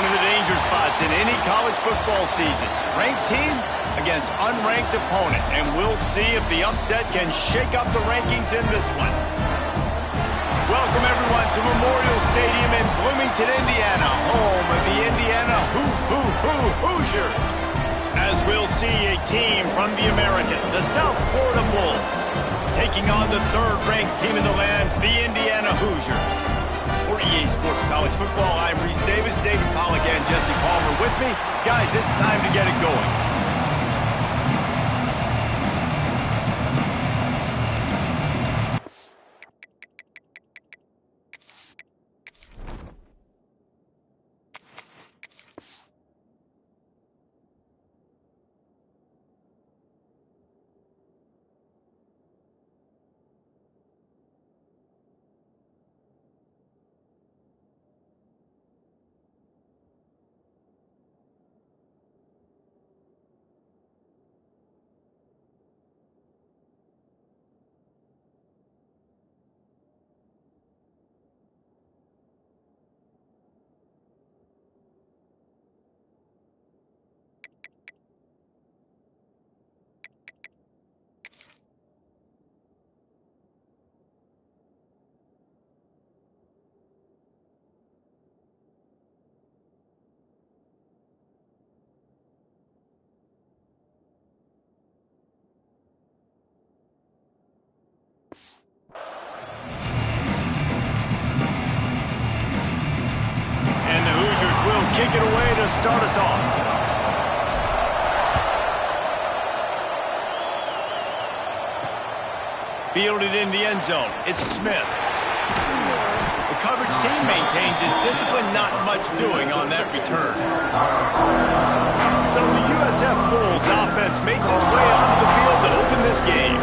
One of the danger spots in any college football season. Ranked team against unranked opponent. And we'll see if the upset can shake up the rankings in this one. Welcome, everyone, to Memorial Stadium in Bloomington, Indiana, home of the Indiana Hoosiers. As we'll see a team from the American, the South Florida Bulls, taking on the third-ranked team in the land, the Indiana Hoosiers. For EA Sports College Football, I'm Reese Davis, David Pollack, and Jesse Palmer with me. Guys, it's time to get it going. Kick it away to start us off. Fielded in the end zone. It's Smith. The coverage team maintains his discipline, not much doing on that return. So the USF Bulls offense makes its way onto the field to open this game.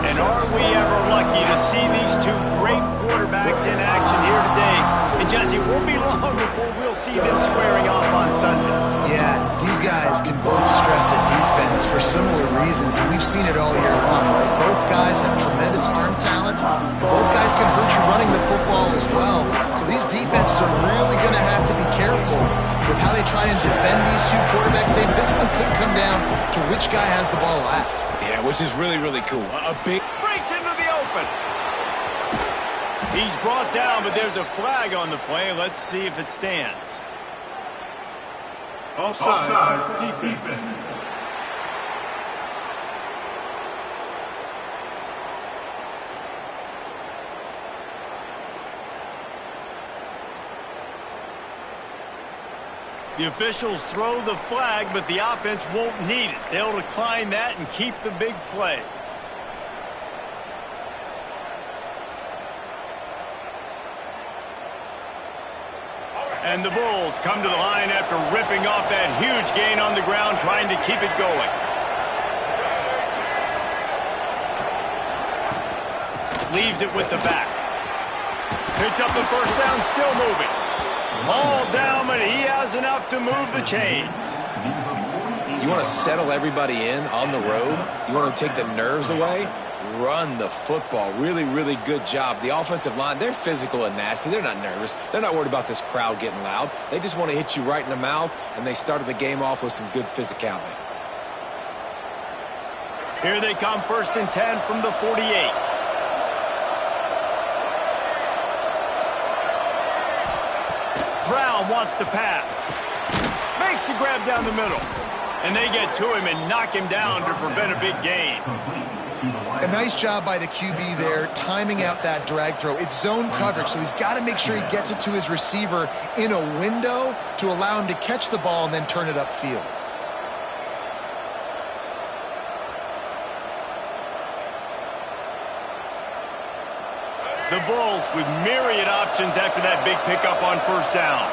And are we ever lucky to see these two great quarterbacks in action here today? And Jesse, it won't be long before we'll see them squaring off on Sundays. Yeah, these guys can both stress at defense for similar reasons, and we've seen it all year long, right? Both guys have tremendous arm talent. Both guys can hurt you running the football as well. So these defenses are really going to have to be careful with how they try and defend these two quarterbacks. David, this one could come down to which guy has the ball last. Yeah, which is really, really cool. A big breaks into the open. He's brought down, but there's a flag on the play. Let's see if it stands. Offside, defense. The officials throw the flag, but the offense won't need it. They'll decline that and keep the big play. And the Bulls come to the line after ripping off that huge gain on the ground, trying to keep it going. Leaves it with the back. Picks up the first down, still moving. Ball down, but he has enough to move the chains. You want to settle everybody in on the road? You want to take the nerves away? Run the football. Really, really good job. The offensive line, they're physical and nasty. They're not nervous. They're not worried about this crowd getting loud. They just want to hit you right in the mouth, and they started the game off with some good physicality. Here they come, 1st and 10 from the 48. Brown wants to pass. Makes the grab down the middle. And they get to him and knock him down to prevent a big gain. A nice job by the QB there, timing out that drag throw. It's zone coverage, so he's got to make sure he gets it to his receiver in a window to allow him to catch the ball and then turn it upfield. The Bulls with myriad options after that big pickup on 1st down.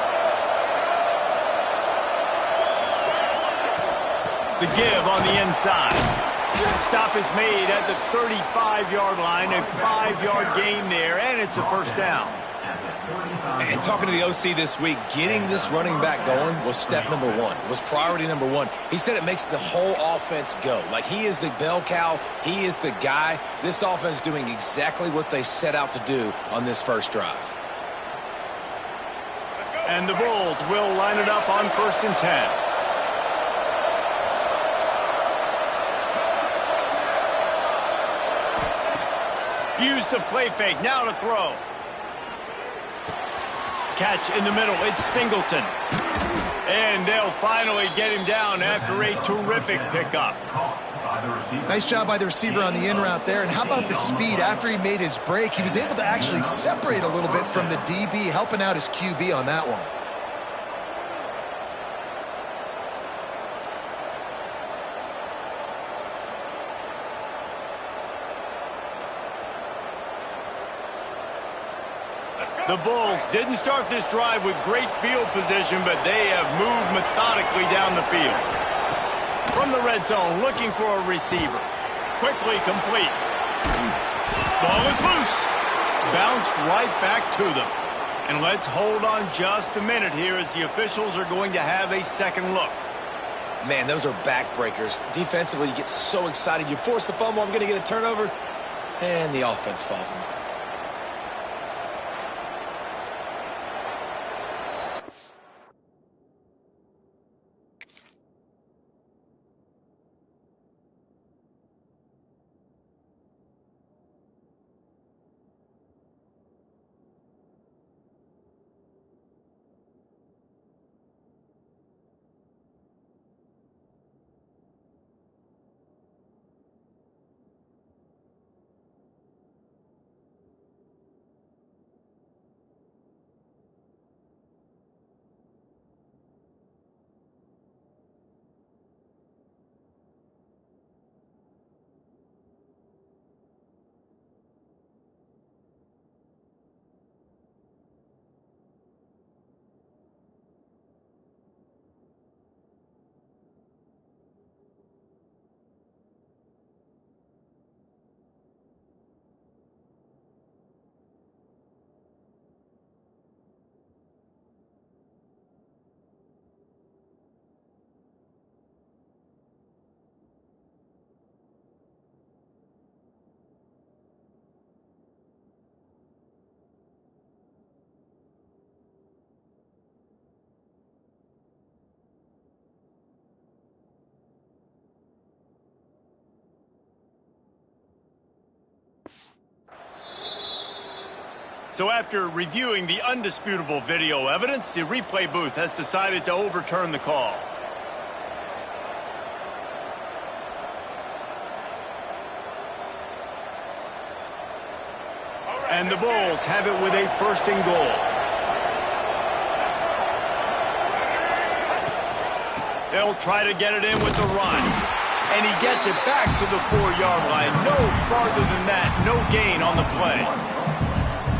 The give on the inside. Stop is made at the 35-yard line, a 5-yard gain there, and it's a 1st down. And talking to the OC this week, getting this running back going was step number one. It was priority number one. He said it makes the whole offense go. Like, he is the bell cow. He is the guy. This offense is doing exactly what they set out to do on this first drive. And the Bulls will line it up on 1st and 10. Use the play fake, now to throw. Catch in the middle, it's Singleton. And they'll finally get him down after a terrific pickup. Nice job by the receiver on the in route there. And how about the speed? After he made his break, he was able to actually separate a little bit from the DB, helping out his QB on that one. The Bulls didn't start this drive with great field position, but they have moved methodically down the field. From the red zone, looking for a receiver. Quickly complete. Ball is loose. Bounced right back to them. And let's hold on just a minute here as the officials are going to have a second look. Man, those are backbreakers. Defensively, you get so excited. You force the fumble, I'm going to get a turnover, and the offense falls in the football. So after reviewing the undisputable video evidence, the replay booth has decided to overturn the call. And the Bulls have it with a 1st and goal. They'll try to get it in with the run. And he gets it back to the 4-yard line. No farther than that. No gain on the play.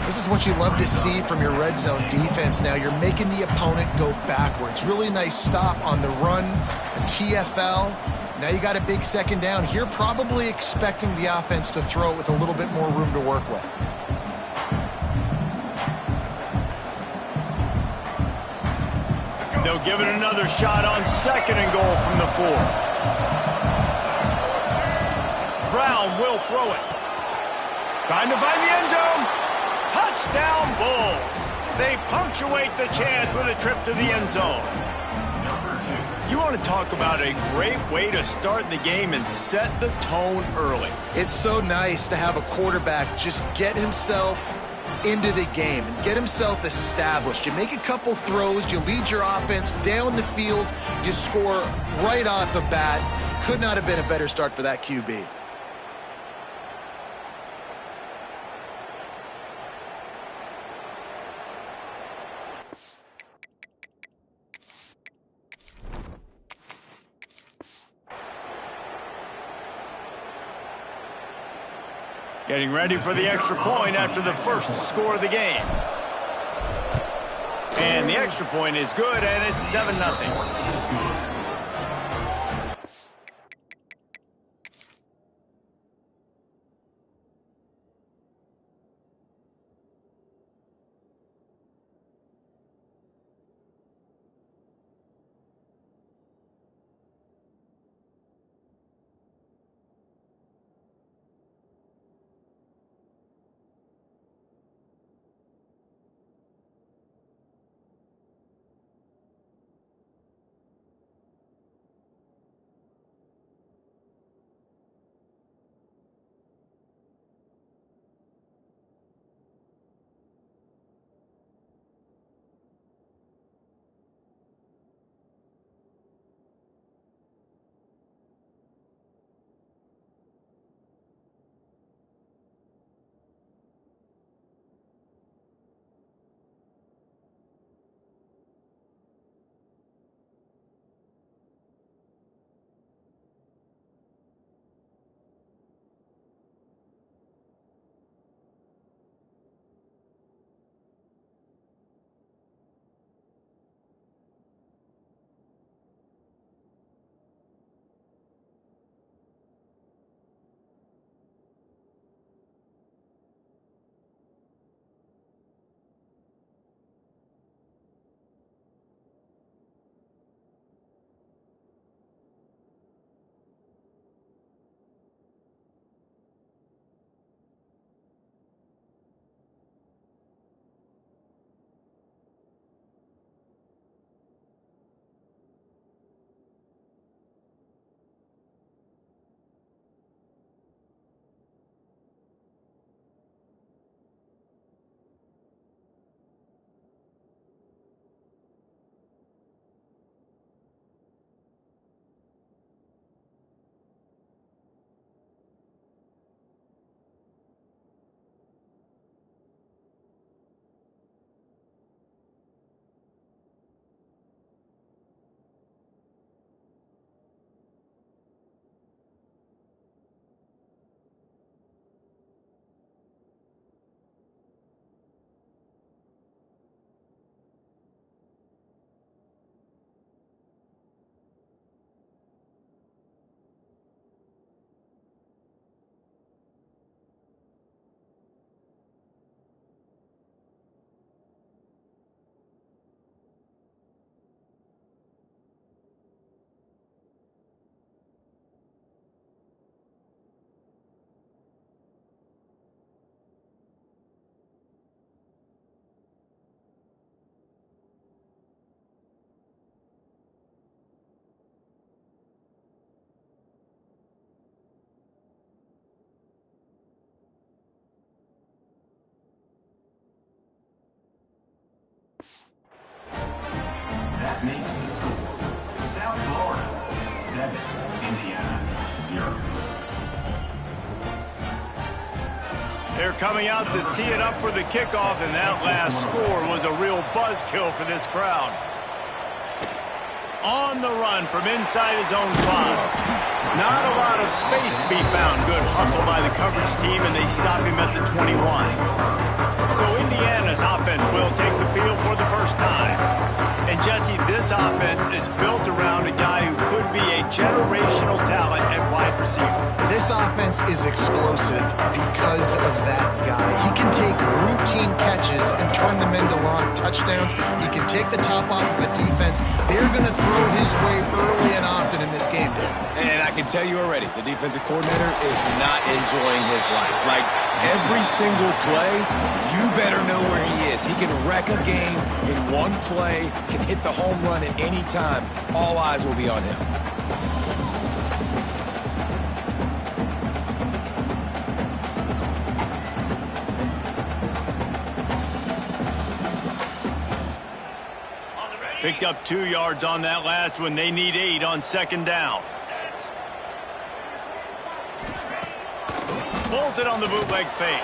This is what you love to see from your red zone defense now. You're making the opponent go backwards. Really nice stop on the run, a TFL. Now you got a big 2nd down. Here probably expecting the offense to throw it with a little bit more room to work with. They'll give it another shot on 2nd and goal from the 4. Brown will throw it. Trying to find the end zone. Touchdown Bulls. They punctuate the chance with a trip to the end zone. You want to talk about a great way to start the game and set the tone early. It's so nice to have a quarterback just get himself into the game and get himself established. You make a couple throws, you lead your offense down the field, you score right off the bat. Could not have been a better start for that QB. Getting ready for the extra point after the first score of the game. And the extra point is good, and it's 7-0. Indiana, 0. They're coming out to tee it up for the kickoff, and that last score was a real buzzkill for this crowd. On the run from inside his own 5. Not a lot of space to be found. Good hustle by the coverage team, and they stop him at the 21. So Indiana's offense will take the field for the first time. And Jesse, this offense is built around a guy who could be a generational talent at wide receiver. This offense is explosive because of that guy. He can take routine catches and turn them into long touchdowns. He can take the top off of a defense. They're going to throw his way early and often in this game, Dan. And I can tell you already, the defensive coordinator is not enjoying his life. Like, every single play, you better know where he is. He can wreck a game in one play, can hit the home run at any time. All eyes will be on him. Picked up 2 yards on that last one. They need 8 on second down. Pulls it on the bootleg fake.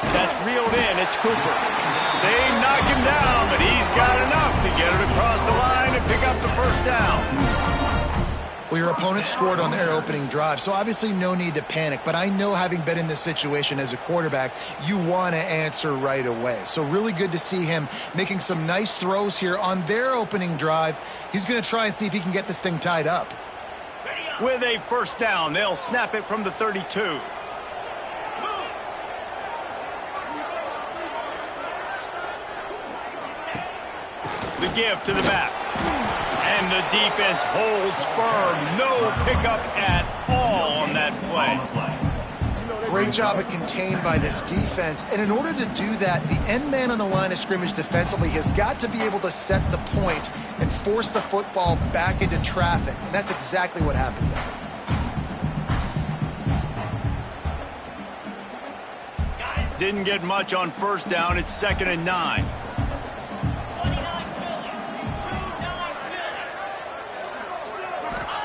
That's reeled in. It's Cooper. They knock him down, but he's got enough to get it across the line and pick up the first down. Well, your opponent scored on their opening drive, so obviously no need to panic. But I know, having been in this situation as a quarterback, you want to answer right away. So really good to see him making some nice throws here on their opening drive. He's going to try and see if he can get this thing tied up. With a first down, they'll snap it from the 32. The give to the back. And the defense holds firm. No pickup at all on that play. Great job of contained by this defense. And in order to do that, the end man on the line of scrimmage defensively has got to be able to set the point and force the football back into traffic. And that's exactly what happened there. Didn't get much on first down. It's 2nd and 9.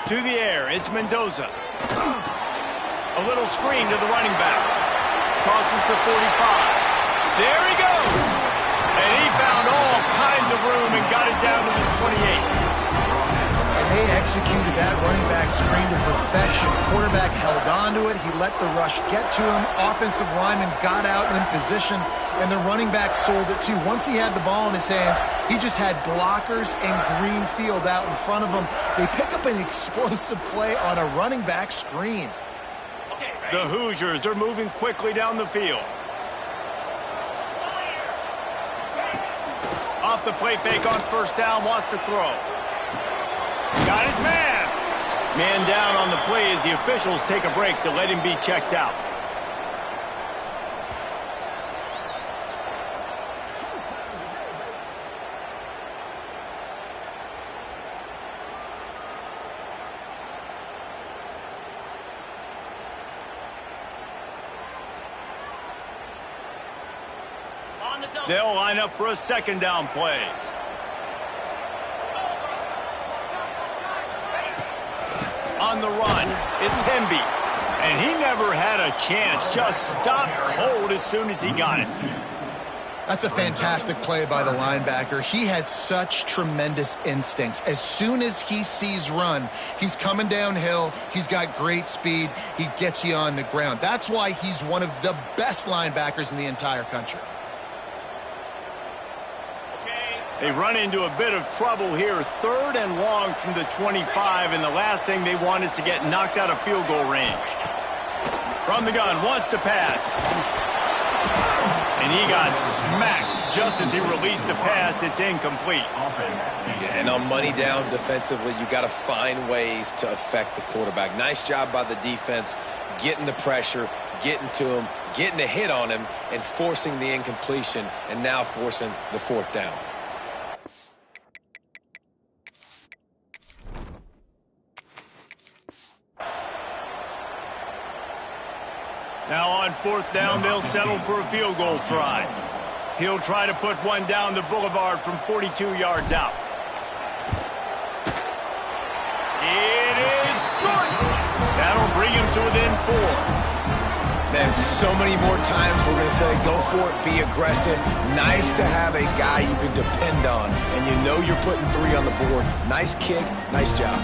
To the air, it's Mendoza. A little screen to the running back. Crosses the 45. There he goes! And he found all kinds of room and got it down to the 28. And they executed that running back screen to perfection. Quarterback held on to it. He let the rush get to him. Offensive lineman got out in position, and the running back sold it too. Once he had the ball in his hands, he just had blockers and green field out in front of him. They pick up an explosive play on a running back screen. The Hoosiers are moving quickly down the field. Off the play fake on first down, wants to throw. Got his man. Man down on the play as the officials take a break to let him be checked out. They'll line up for a second down play. On the run, it's Hemby. And he never had a chance. Just stopped cold as soon as he got it. That's a fantastic play by the linebacker. He has such tremendous instincts. As soon as he sees run, he's coming downhill. He's got great speed. He gets you on the ground. That's why he's one of the best linebackers in the entire country. They run into a bit of trouble here. 3rd and long from the 25, and the last thing they want is to get knocked out of field goal range. From the gun, wants to pass. And he got smacked just as he released the pass. It's incomplete. Yeah, and on money down defensively, you got to find ways to affect the quarterback. Nice job by the defense, getting the pressure, getting to him, getting a hit on him, and forcing the incompletion, and now forcing the 4th down. Now on 4th down, they'll settle for a field goal try. He'll try to put one down the boulevard from 42 yards out. It is good. to within 4. Man, so many more times we're going to say, go for it, be aggressive. Nice to have a guy you can depend on, and you know you're putting 3 on the board. Nice kick, nice job.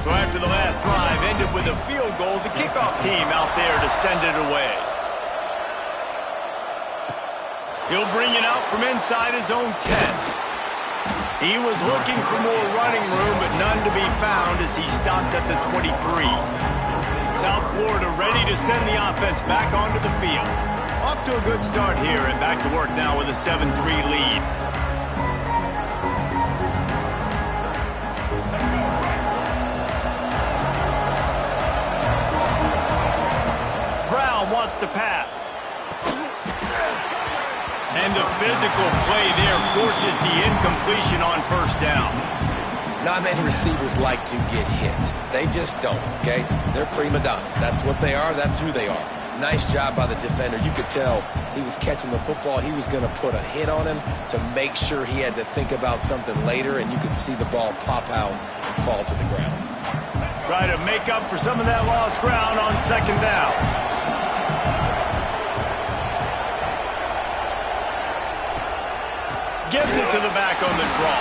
So after the last drive ended with a field goal, the kickoff team out there to send it away. He'll bring it out from inside his own 10. He was looking for more running room, but none to be found as he stopped at the 23. South Florida ready to send the offense back onto the field. Off to a good start here and back to work now with a 7-3 lead. Wants to pass. And the physical play there forces the incompletion on first down. Not many receivers like to get hit. They just don't, okay? They're prima donnas. That's what they are. That's who they are. Nice job by the defender. You could tell he was catching the football. He was going to put a hit on him to make sure he had to think about something later, and you could see the ball pop out and fall to the ground. Try to make up for some of that lost ground on second down. Gives it to the back on the draw.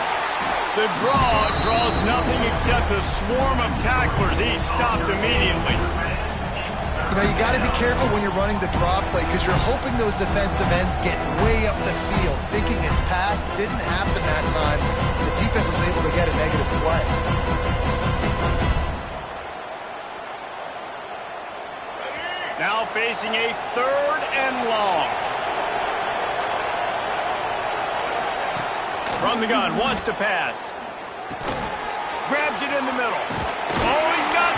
The draw draws nothing except a swarm of tacklers. He's stopped immediately. You know, you got to be careful when you're running the draw play because you're hoping those defensive ends get way up the field, thinking it's pass. Didn't happen that time. The defense was able to get a negative play. Now facing a 3rd and long. From the gun, wants to pass. Grabs it in the middle. Oh, he's got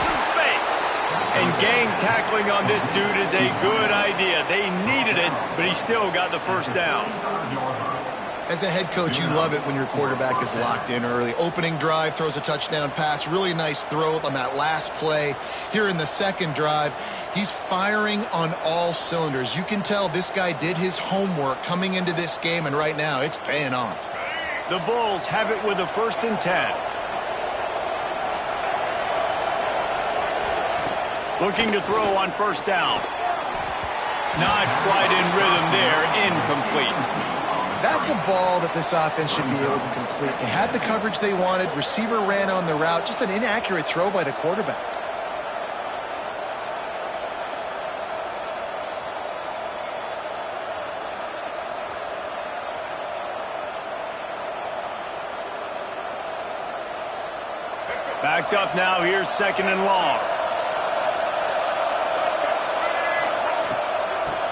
And gang tackling on this dude is a good idea. They needed it, but he still got the first down. As a head coach, you love it when your quarterback is locked in early. Opening drive, throws a touchdown pass. Really nice throw on that last play. Here in the second drive, he's firing on all cylinders. You can tell this guy did his homework coming into this game, and right now it's paying off. The Bulls have it with a 1st and 10. Looking to throw on 1st down. Not quite in rhythm there. Incomplete. That's a ball that this offense should be able to complete. They had the coverage they wanted. Receiver ran on the route. Just an inaccurate throw by the quarterback. Backed up now. Here's 2nd and long.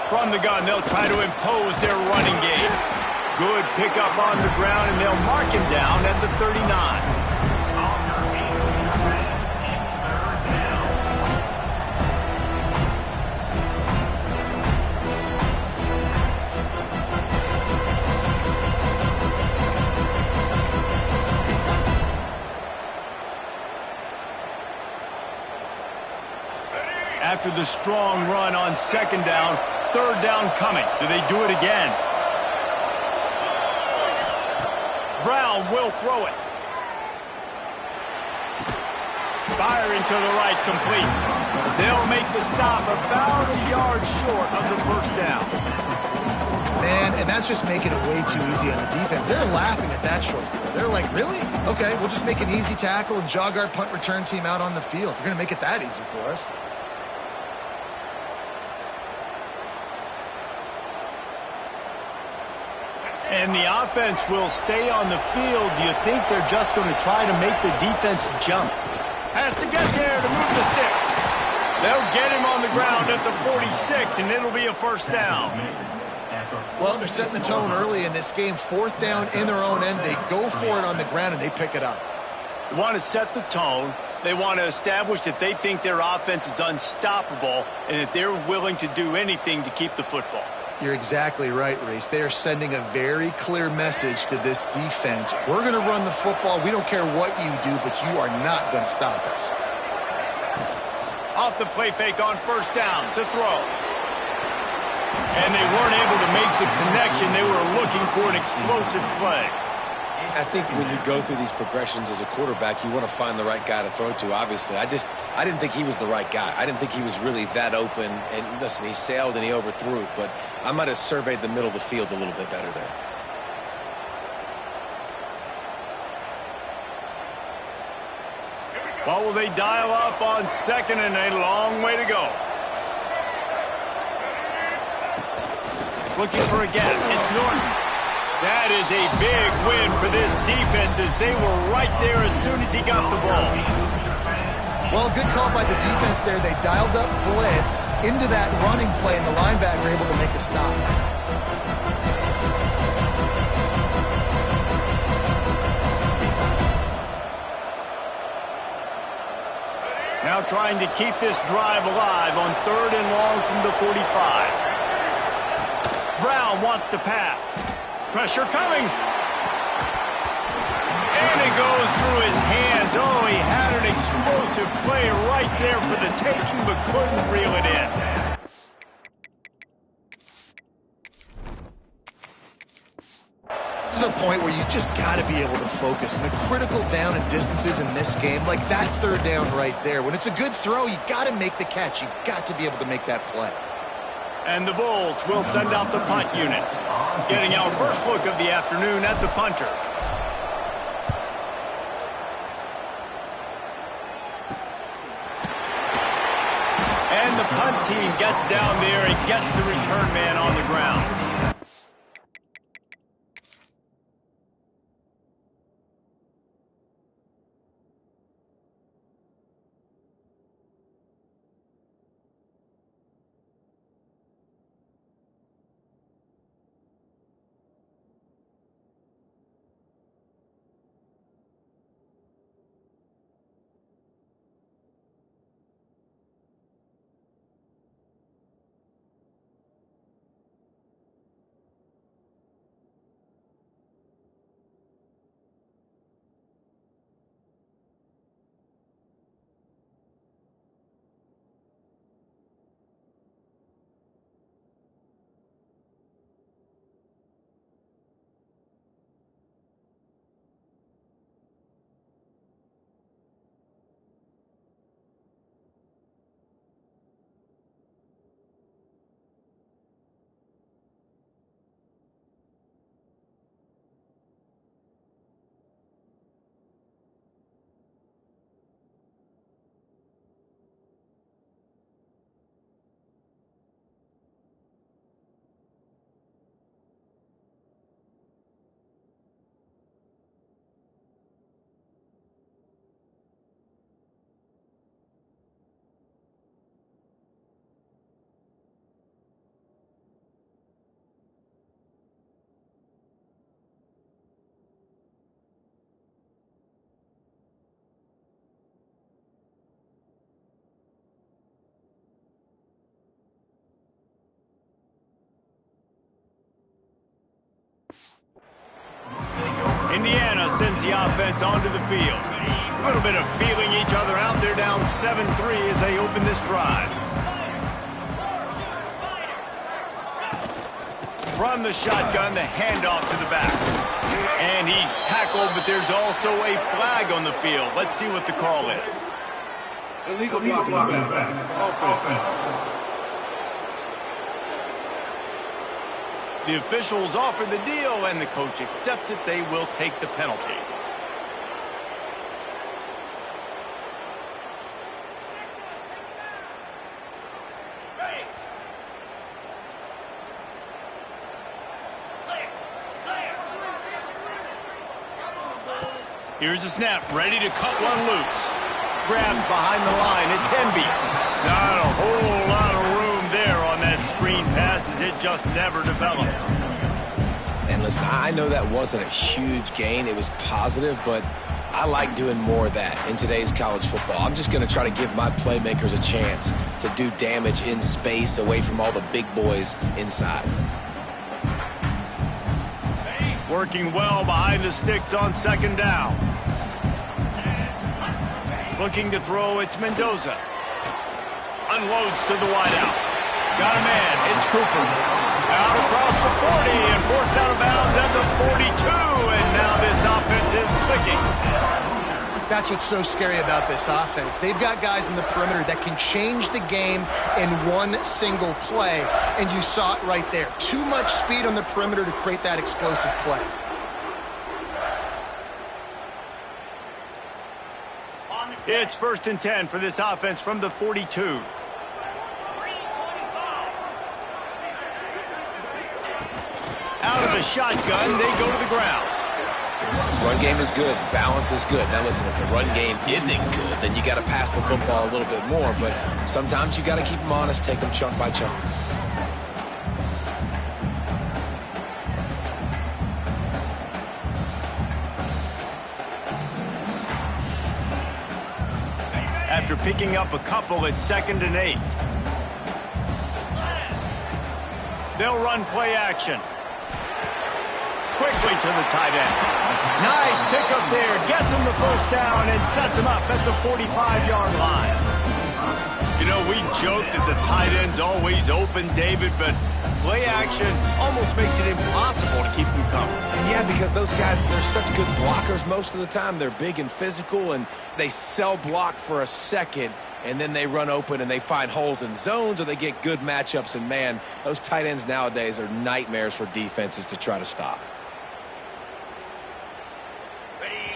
From the gun, they'll try to impose their running game. Good pickup on the ground, and they'll mark him down at the 39. After the strong run on 2nd down, 3rd down coming. Do they do it again? Brown will throw it. Firing to the right, complete. They'll make the stop about a yard short of the 1st down. Man, and that's just making it way too easy on the defense. They're laughing at that short throw. They're like, really? Okay, we'll just make an easy tackle and jog our punt return team out on the field. We're going to make it that easy for us. And the offense will stay on the field. Do you think they're just going to try to make the defense jump? Has to get there to move the sticks. They'll get him on the ground at the 46, and it'll be a 1st down. Well, they're setting the tone early in this game. 4th down in their own end. They go for it on the ground, and they pick it up. They want to set the tone. They want to establish that they think their offense is unstoppable and that they're willing to do anything to keep the football. You're exactly right, Reese. They are sending a very clear message to this defense. We're going to run the football. We don't care what you do, but you are not going to stop us. Off the play fake on 1st down to throw. And they weren't able to make the connection. They were looking for an explosive play. I think when you go through these progressions as a quarterback, you want to find the right guy to throw to, obviously. I didn't think he was the right guy. I didn't think he was really that open. And listen, he sailed and he overthrew it, but I might have surveyed the middle of the field a little bit better there. What will they dial up on 2nd and a long way to go? Looking for a gap. It's Norton. That is a big win for this defense as they were right there as soon as he got the ball. Well, good call by the defense there. They dialed up blitz into that running play, and the linebacker able to make a stop. Now trying to keep this drive alive on 3rd and long from the 45. Brown wants to pass. Pressure coming. And it goes through his hands. Oh, he had an explosive play right there for the taking, but couldn't reel it in. This is a point where you just got to be able to focus. And the critical down and distances in this game, like that 3rd down right there, when it's a good throw, you got to make the catch. You've got to be able to make that play. And the Bulls will send out the punt unit. Getting our first look of the afternoon at the punter. And the punt team gets down there and gets the return man on the ground. Indiana sends the offense onto the field. A little bit of feeling each other out. They're down 7-3 as they open this drive. From the shotgun, the handoff to the back. And he's tackled, but there's also a flag on the field. Let's see what the call is. Illegal blocking back. Offense. The officials offer the deal, and the coach accepts it. They will take the penalty. Here's the snap, ready to cut one loose. Grabbed behind the line, it's Hemby. Not a whole lot of room there on that screen pass as it just never developed. And listen, I know that wasn't a huge gain. It was positive, but I like doing more of that in today's college football. I'm just going to try to give my playmakers a chance to do damage in space away from all the big boys inside. Working well behind the sticks on second down. Looking to throw, it's Mendoza. Unloads to the wideout. Got a man, it's Cooper. Out across the 40 and forced out of bounds at the 42. And now this offense is clicking. That's what's so scary about this offense. They've got guys in the perimeter that can change the game in one single play. And you saw it right there. Too much speed on the perimeter to create that explosive play. It's 1st and 10 for this offense from the 42. Out of the shotgun, they go to the ground. Run game is good. Balance is good. Now listen, if the run game isn't good, then you got to pass the football a little bit more. But sometimes you got to keep them honest, take them chunk by chunk. After picking up a couple, it's 2nd and 8. They'll run play action. Quickly to the tight end. Nice pickup there. Gets him the first down and sets him up at the 45-yard line. You know, we joke that the tight end's always open, David, but play action almost makes it impossible to keep them covered. And yeah, because those guys, they're such good blockers most of the time. They're big and physical, and they sell block for a second, and then they run open and they find holes in zones or they get good matchups. And, man, those tight ends nowadays are nightmares for defenses to try to stop.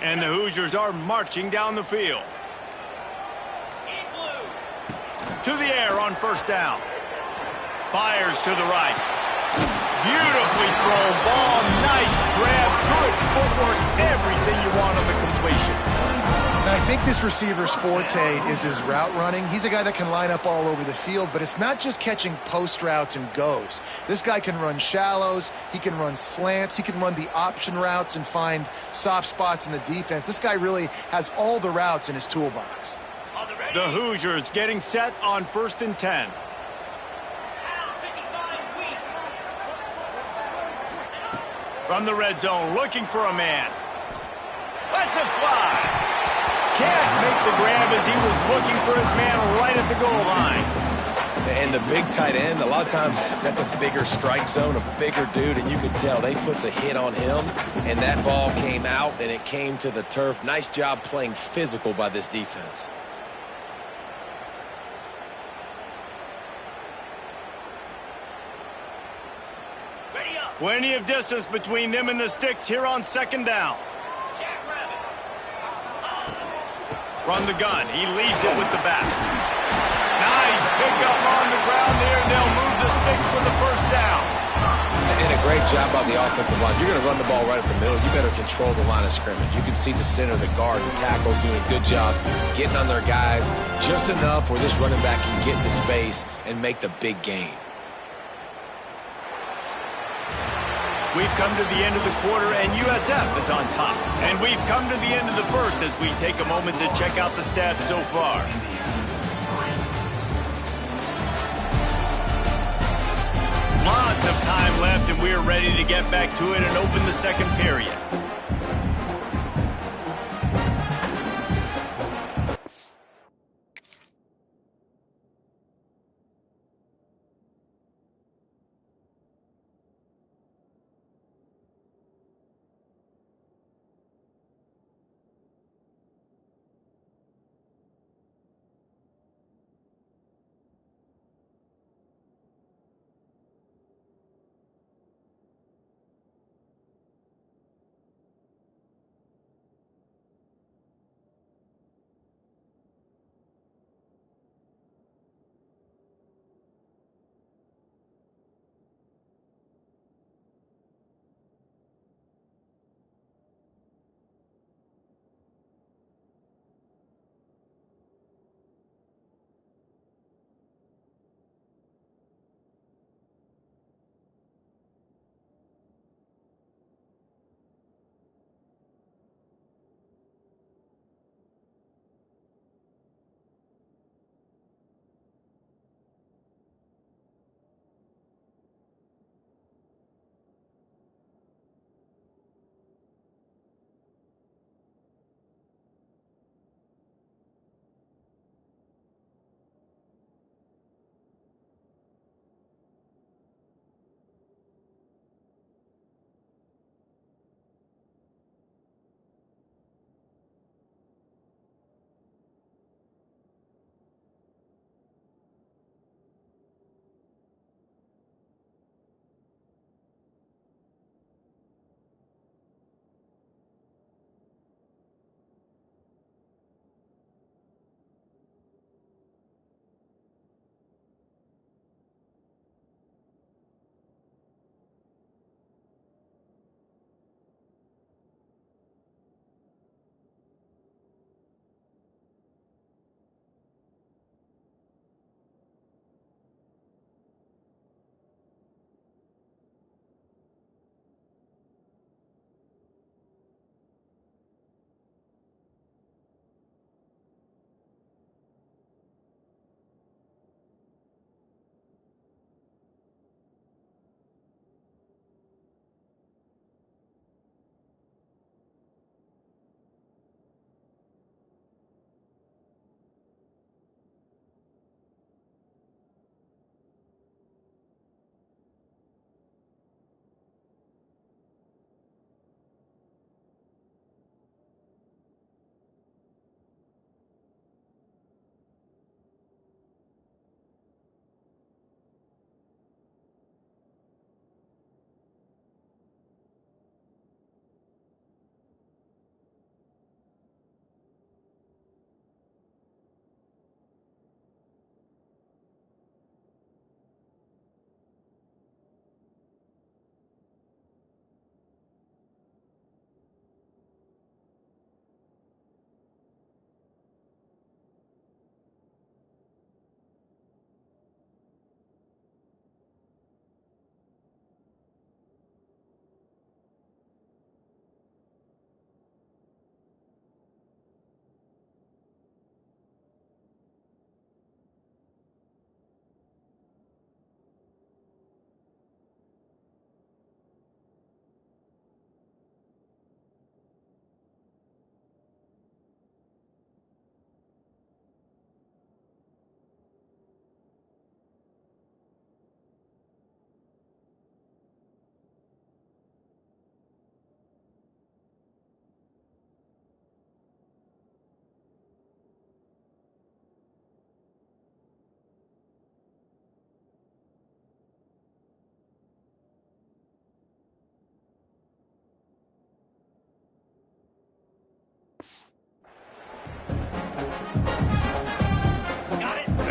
And the Hoosiers are marching down the field. To the air on 1st down. Fires to the right. Beautifully thrown ball. Nice grab. Good footwork. Everything you want on the completion. And I think this receiver's forte is his route running. He's a guy that can line up all over the field, but it's not just catching post routes and goes. This guy can run shallows. He can run slants. He can run the option routes and find soft spots in the defense. This guy really has all the routes in his toolbox. The Hoosiers getting set on 1st and 10. From the red zone, looking for a man. Lets it fly. Can't make the grab as he was looking for his man right at the goal line. And the big tight end, a lot of times that's a bigger strike zone, a bigger dude, and you can tell they put the hit on him, and that ball came out, and it came to the turf. Nice job playing physical by this defense. Plenty of distance between them and the sticks here on 2nd down. From the gun, he leaves it with the back. Nice pickup on the ground there. They'll move the sticks for the 1st down. And a great job by the offensive line. You're going to run the ball right up the middle. You better control the line of scrimmage. You can see the center, the guard, the tackles doing a good job getting on their guys just enough where this running back can get into space and make the big gain. We've come to the end of the quarter, and USF is on top. And we've come to the end of the 1st as we take a moment to check out the stats so far. Lots of time left, and we're ready to get back to it and open the second period.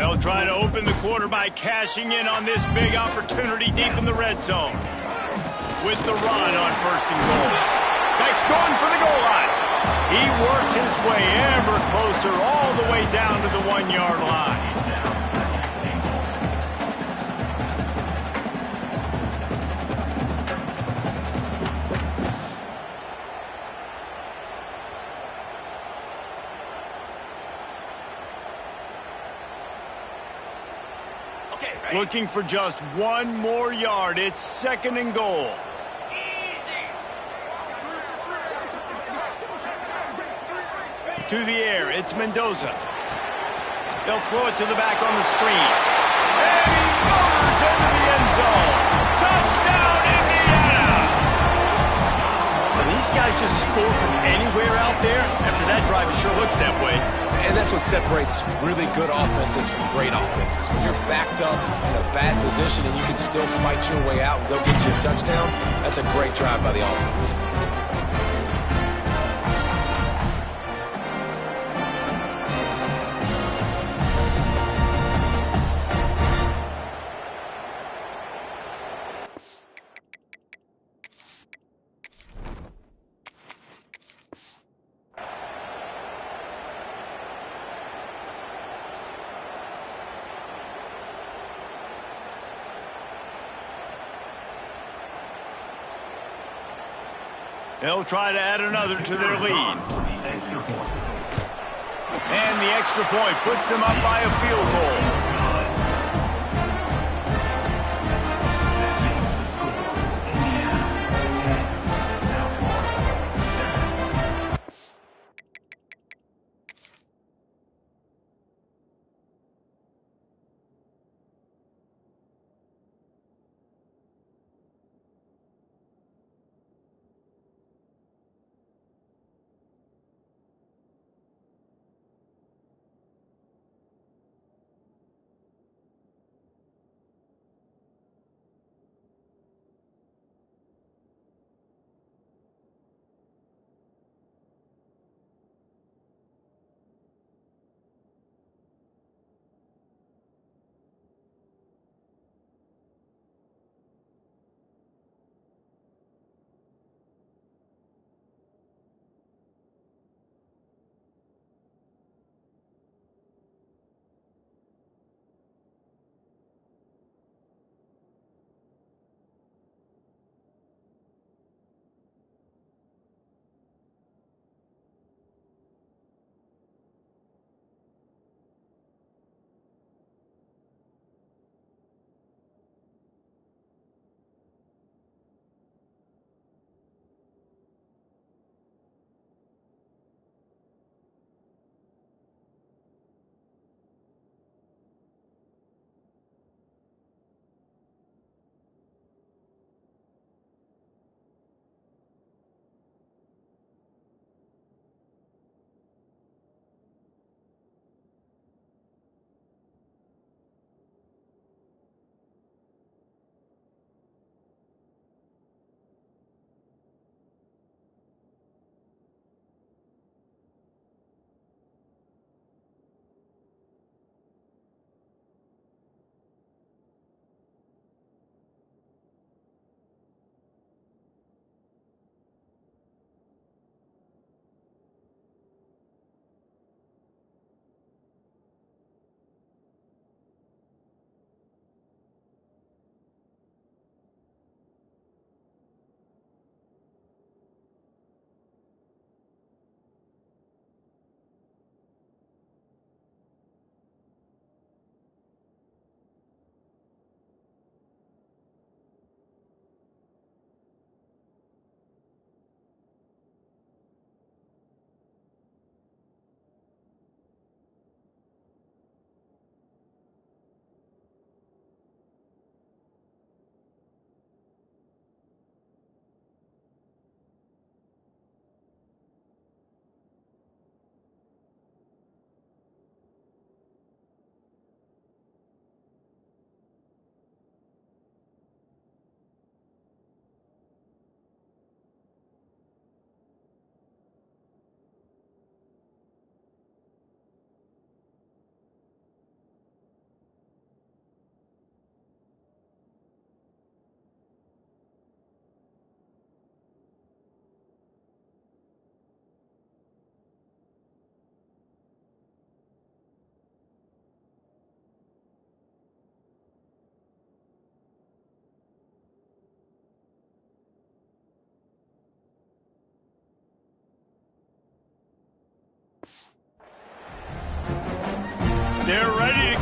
They'll try to open the quarter by cashing in on this big opportunity deep in the red zone. With the run on 1st and goal. Beck's going for the goal line. He works his way ever closer all the way down to the 1-yard line. Looking for just one more yard. It's 2nd and goal. To the air, it's Mendoza. They'll throw it to the back on the screen. And he motors into the end zone. Touchdown, Indiana! And these guys just score from anywhere out there. After that drive, it sure looks that way. And that's what separates really good offenses from great offenses. When you're backed up in a bad position and you can still fight your way out and they'll get you a touchdown, that's a great drive by the offense. They'll try to add another to their lead. And the extra point puts them up by a field goal.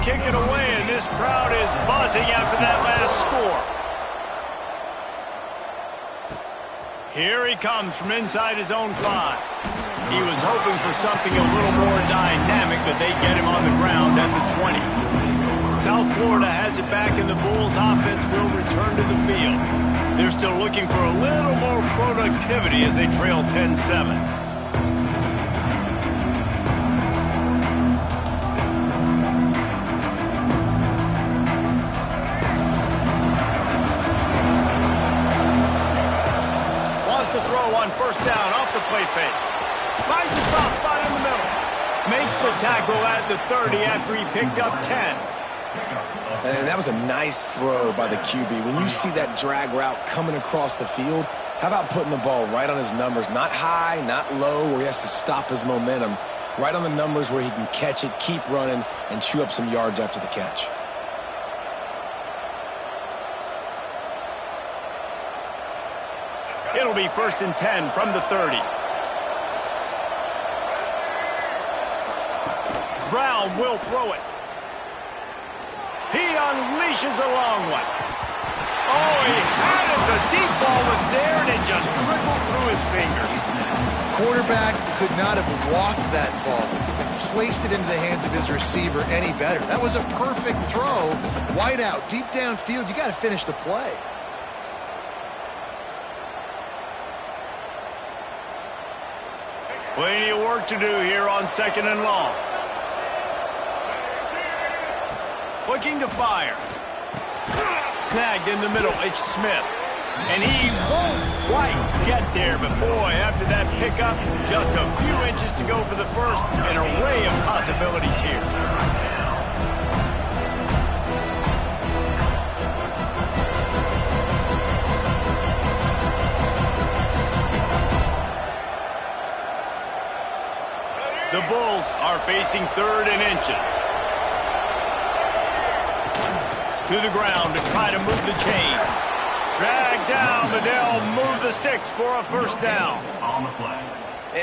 kick it away, and this crowd is buzzing after that last score. Here he comes from inside his own 5. He was hoping for something a little more dynamic, but they get him on the ground at the 20. South Florida has it back, and the Bulls offense will return to the field. They're still looking for a little more productivity as they trail 10-7. First down off the play fake. Finds a soft spot in the middle. Makes the tackle at the 30 after he picked up 10. And that was a nice throw by the QB. When you see that drag route coming across the field, how about putting the ball right on his numbers? Not high, not low, where he has to stop his momentum. Right on the numbers where he can catch it, keep running, and chew up some yards after the catch. It'll be 1st and 10 from the 30. Brown will throw it. He unleashes a long one. Oh, he had it. The deep ball was there, and it just trickled through his fingers. Quarterback could not have walked that ball and placed it into the hands of his receiver any better. That was a perfect throw. Wide out, deep downfield. You got to finish the play. Plenty of work to do here on 2nd and long. Looking to fire. Snagged in the middle, it's Smith. And he won't quite get there, but boy, after that pickup, just a few inches to go for the first. An array of possibilities here. The Bulls are facing 3rd and inches. To the ground to try to move the chains. Drag down, but they'll move the sticks for a first down. On the play.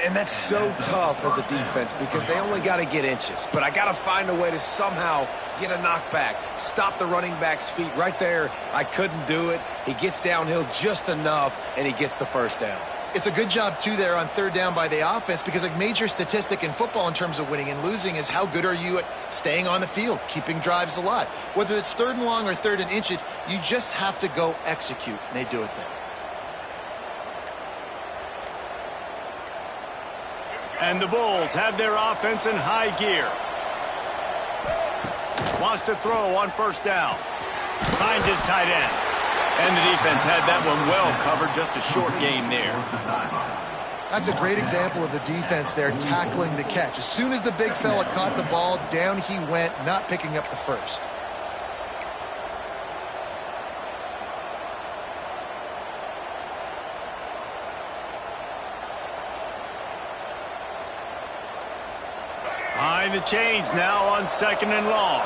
And that's so tough as a defense because they only got to get inches. But I got to find a way to somehow get a knockback, stop the running back's feet. Right there, I couldn't do it. He gets downhill just enough, and he gets the first down. It's a good job, too, there on 3rd down by the offense because a major statistic in football in terms of winning and losing is how good are you at staying on the field, keeping drives alive. Whether it's 3rd and long or 3rd and inches, you just have to go execute, and they do it there. And the Bulls have their offense in high gear. Wants to throw on 1st down. Finds his tight end. And the defense had that one well covered, just a short gain there. That's a great example of the defense there tackling the catch. As soon as the big fella caught the ball, down he went, not picking up the first. Behind the chains now on 2nd and long.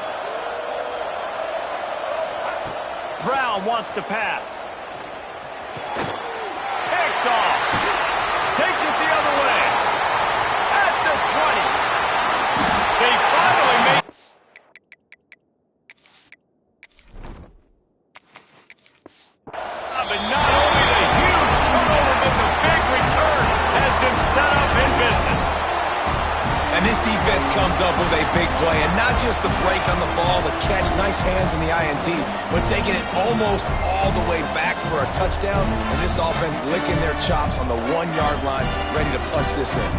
Brown wants to pass. Picked off. Takes it the other way. At the 20. They finally make... But not only the huge turnover, but the big return has them set up in business. And this defense comes up with a big play, and not just the break on the ball, the catch, nice hands in the INT, but taking it almost all the way back for a touchdown, and this offense licking their chops on the 1-yard line, ready to punch this in.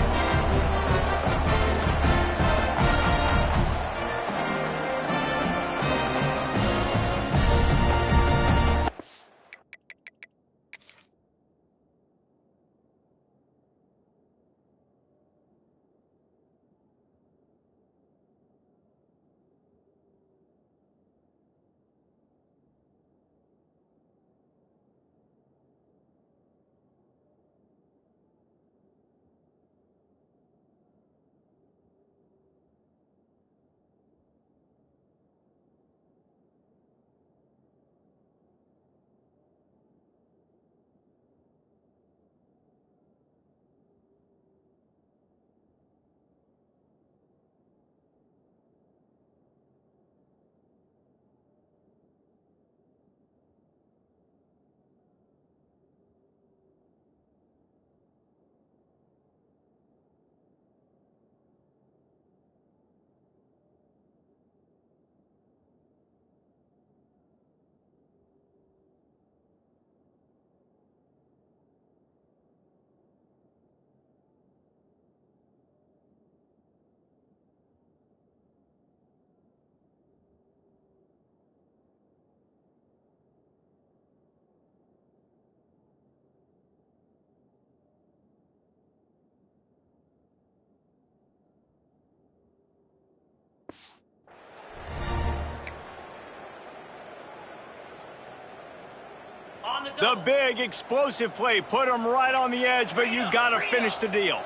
The big explosive play put him right on the edge, but you got to finish the deal.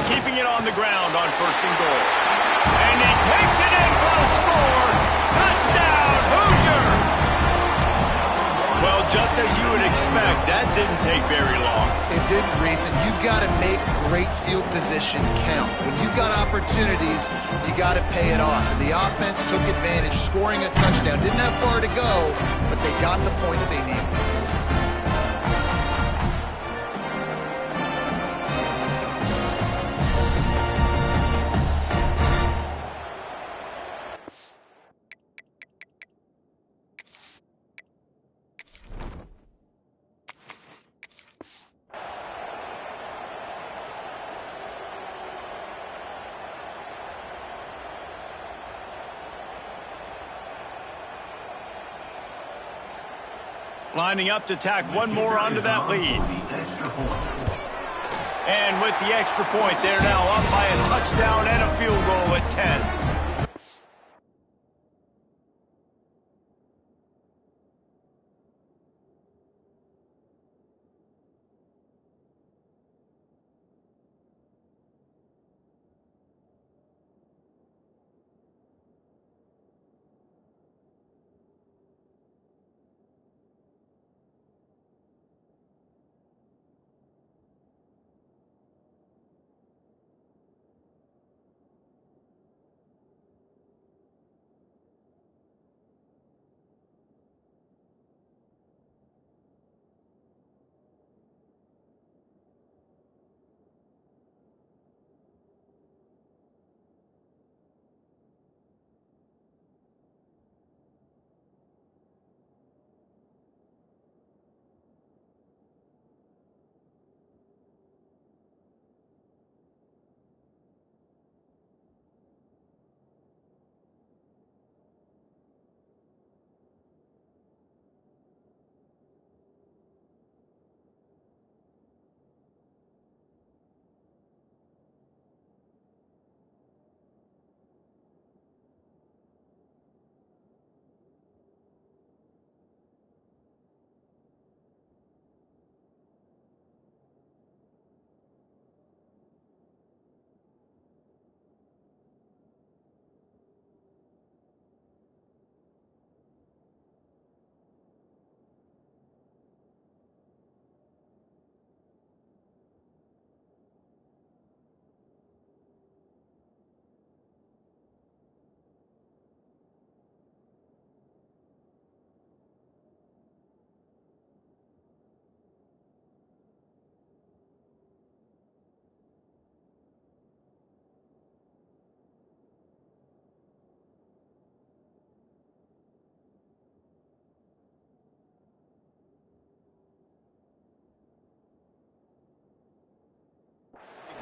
Keeping it on the ground on 1st and goal. And he takes it in for a score. Touchdown, Hoosiers! Well, just as you would expect, that didn't take very long. It didn't, Reese, and you've got to make great field position count. When you've got opportunities, you got to pay it off. And the offense took advantage, scoring a touchdown. Didn't have far to go, but they got the points they needed. Lining up to tack one more onto that lead. And with the extra point, they're now up by a touchdown and a field goal at 10.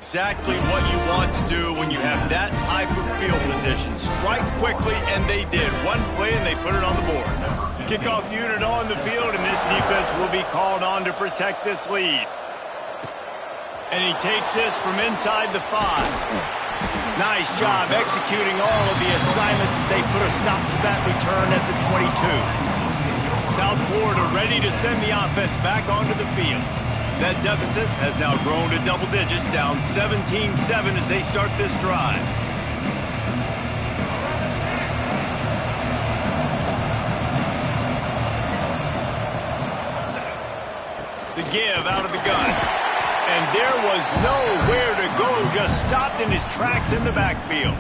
Exactly what you want to do when you have that type of field position. Strike quickly, and they did. One play, and they put it on the board. Kickoff unit on the field, and this defense will be called on to protect this lead. And he takes this from inside the 5. Nice job executing all of the assignments as they put a stop to that return at the 22. South Florida ready to send the offense back onto the field. That deficit has now grown to double digits, down 17-7 as they start this drive. The give out of the gun. And there was nowhere to go, just stopped in his tracks in the backfield.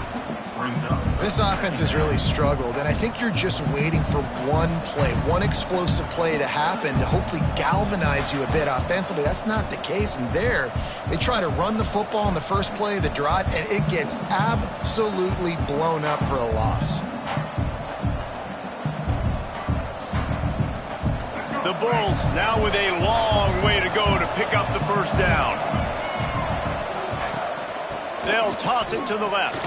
This offense has really struggled, and I think you're just waiting for one play, one explosive play to happen to hopefully galvanize you a bit offensively. That's not the case, and there they try to run the football in the first play of the drive, and it gets absolutely blown up for a loss. The Bulls now with a long way to go to pick up the first down. They'll toss it to the left.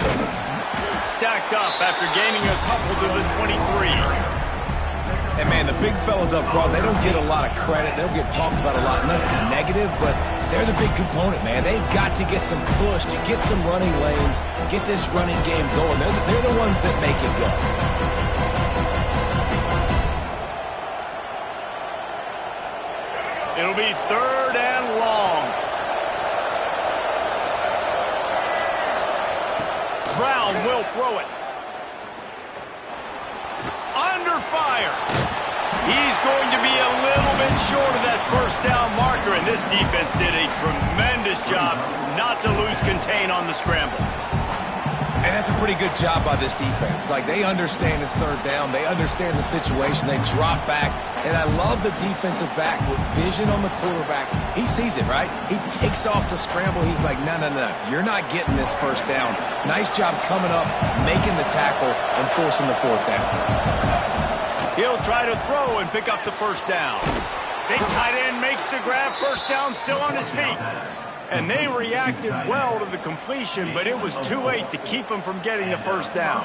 Stacked up after gaining a couple to the 23. And, man, the big fellas up front, they don't get a lot of credit. They don't get talked about a lot unless it's negative, but they're the big component, man. They've got to get some push, to get some running lanes, get this running game going. They're the ones that make it go. It'll be 3rd and long. Brown will throw it. Under fire. He's going to be a little bit short of that 1st down marker, and this defense did a tremendous job not to lose contain on the scramble. And that's a pretty good job by this defense. Like, they understand it's 3rd down. They understand the situation. They drop back. And I love the defensive back with vision on the quarterback. He sees it, right? He takes off the scramble. He's like, no, no, no. You're not getting this 1st down. Nice job coming up, making the tackle, and forcing the 4th down. He'll try to throw and pick up the 1st down. Big tight end makes the grab. 1st down, still on his feet. And they reacted well to the completion, but it was too late to keep him from getting the 1st down.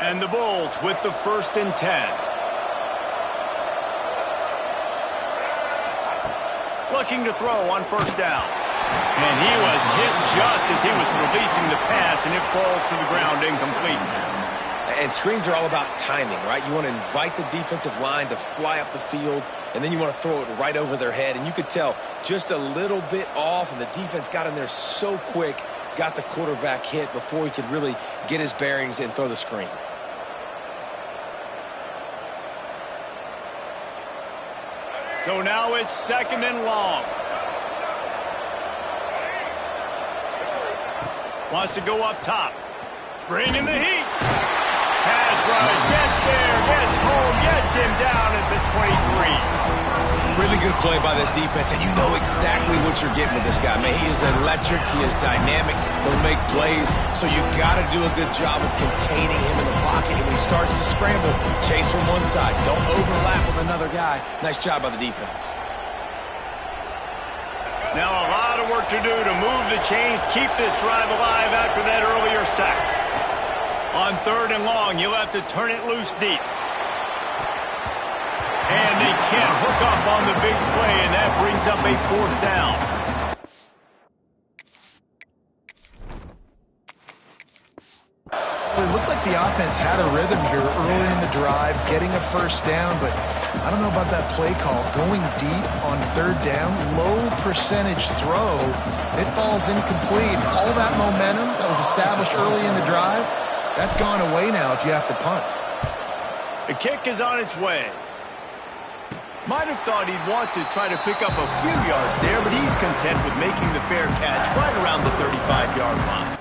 And the Bulls with the 1st and 10. Looking to throw on 1st down. And he was hit just as he was releasing the pass, and it falls to the ground incomplete. And screens are all about timing, right? You want to invite the defensive line to fly up the field, and then you want to throw it right over their head. And you could tell just a little bit off, and the defense got in there so quick, got the quarterback hit before he could really get his bearings and throw the screen. So now it's 2nd and long. Wants to go up top. Bringing the heat. Pass rush. Gets there. Gets home. Gets him down at the 23. Really good play by this defense, and you know exactly what you're getting with this guy. Man, he is electric. He is dynamic. He'll make plays. So you got to do a good job of containing him in the pocket. And when he starts to scramble, chase from one side. Don't overlap with another guy. Nice job by the defense. Now a lot of work to do to move the chains, keep this drive alive after that earlier sack. On 3rd and long, you'll have to turn it loose deep. And they can't hook up on the big play, and that brings up a 4th down. It looked like the offense had a rhythm here early in the drive, getting a 1st down, but I don't know about that play call. Going deep on 3rd down, low percentage throw, it falls incomplete. All that momentum that was established early in the drive, that's gone away now if you have to punt. The kick is on its way. Might have thought he'd want to try to pick up a few yards there, but he's content with making the fair catch right around the 35-yard line.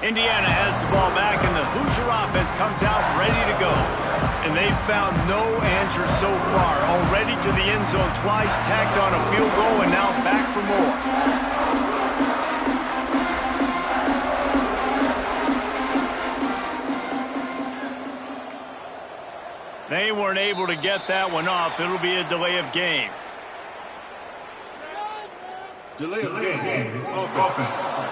Indiana has the ball back, and the Hoosier offense comes out ready to go. And they've found no answer so far. Already to the end zone twice, tacked on a field goal, and now back for more. They weren't able to get that one off. It'll be a delay of game. Delay of game. Offense.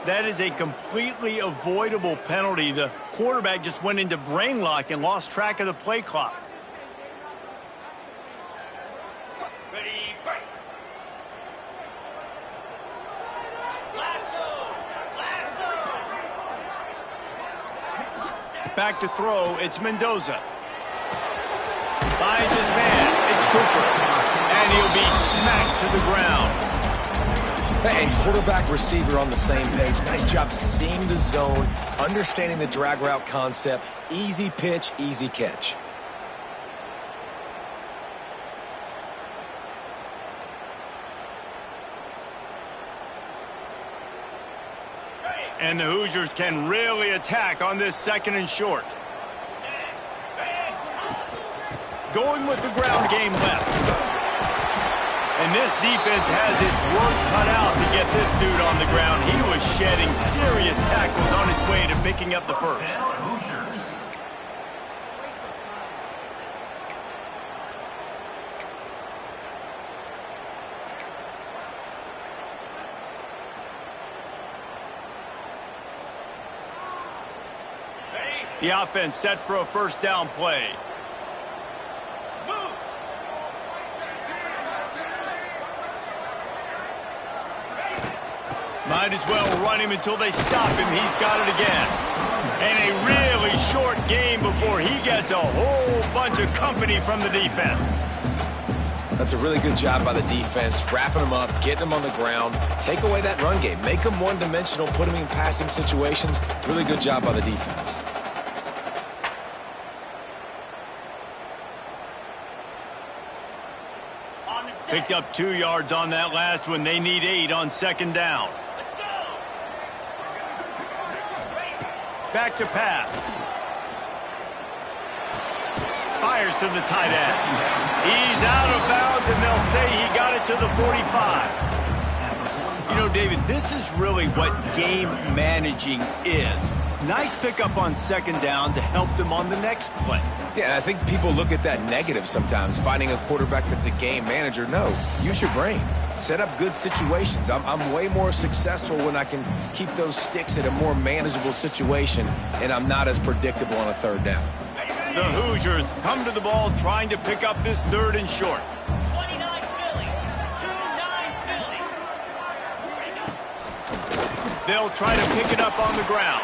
That is a completely avoidable penalty. The quarterback just went into brain lock and lost track of the play clock. Ready, break. Lasso! Back to throw, it's Mendoza. Finds his man, it's Cooper. And he'll be smacked to the ground. And quarterback receiver on the same page. Nice job seeing the zone, understanding the drag route concept. Easy pitch, easy catch. And the Hoosiers can really attack on this 2nd and short. Going with the ground game left. And this defense has its work cut out to get this dude on the ground. He was shedding serious tackles on his way to picking up the first. The offense set for a first down play. Might as well run him until they stop him. He's got it again. And a really short game before he gets a whole bunch of company from the defense. That's a really good job by the defense, wrapping them up, getting them on the ground. Take away that run game. Make them one-dimensional, put them in passing situations. Really good job by the defense. Picked up 2 yards on that last one. They need 8 on 2nd down. Back to pass. Fires to the tight end. He's out of bounds, and they'll say he got it to the 45. You know, David, this is really what game managing is. Nice pickup on 2nd down to help them on the next play. Yeah, I think people look at that negative sometimes, finding a quarterback that's a game manager. No, use your brain. Set up good situations. I'm way more successful when I can keep those sticks at a more manageable situation, and I'm not as predictable on a 3rd down. The Hoosiers come to the ball trying to pick up this 3rd and short. 29 Philly. 2-9 Philly. They'll try to pick it up on the ground.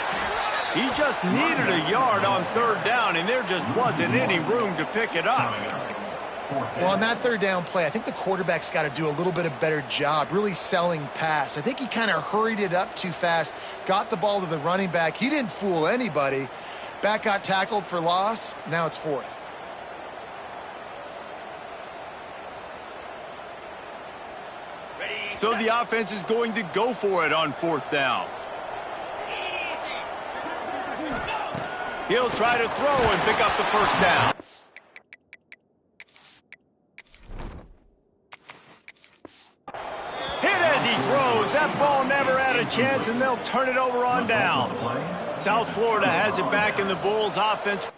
He just needed a yard on 3rd down, and there just wasn't any room to pick it up. Well, on that 3rd down play, I think the quarterback's got to do a little bit of better job really selling pass. I think he kind of hurried it up too fast, got the ball to the running back. He didn't fool anybody. Back got tackled for loss. Now it's 4th. So the offense is going to go for it on 4th down. He'll try to throw and pick up the first down. Hit as he throws. That ball never had a chance, and they'll turn it over on downs. South Florida has it back in the Bulls' offense.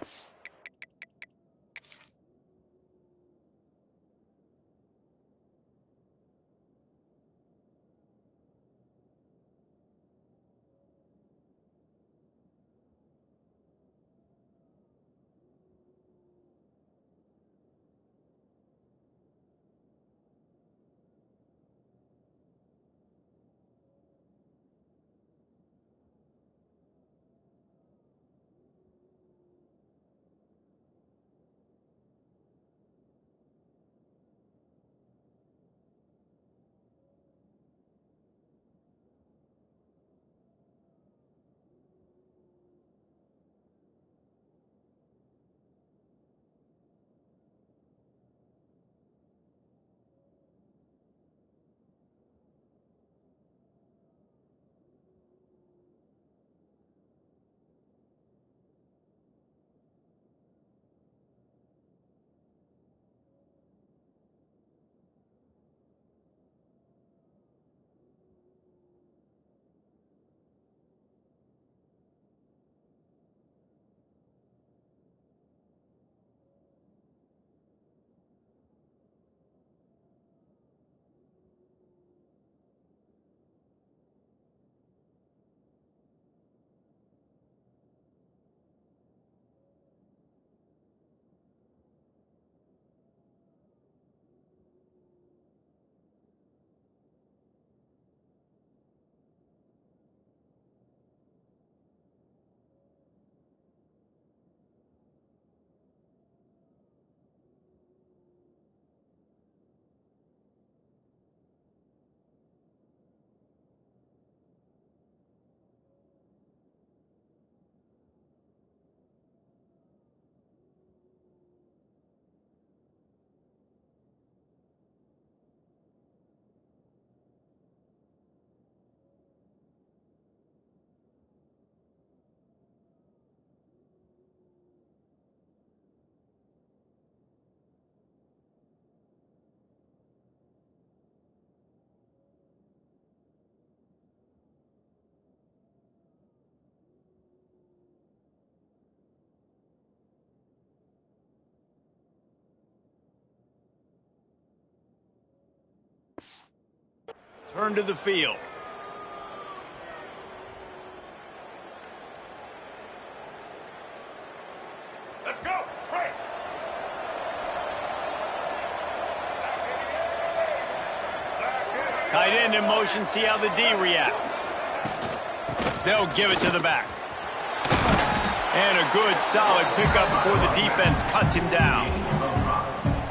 Turn to the field. Let's go. Break. Tight end in motion, see how the D reacts. They'll give it to the back. And a good, solid pickup before the defense cuts him down.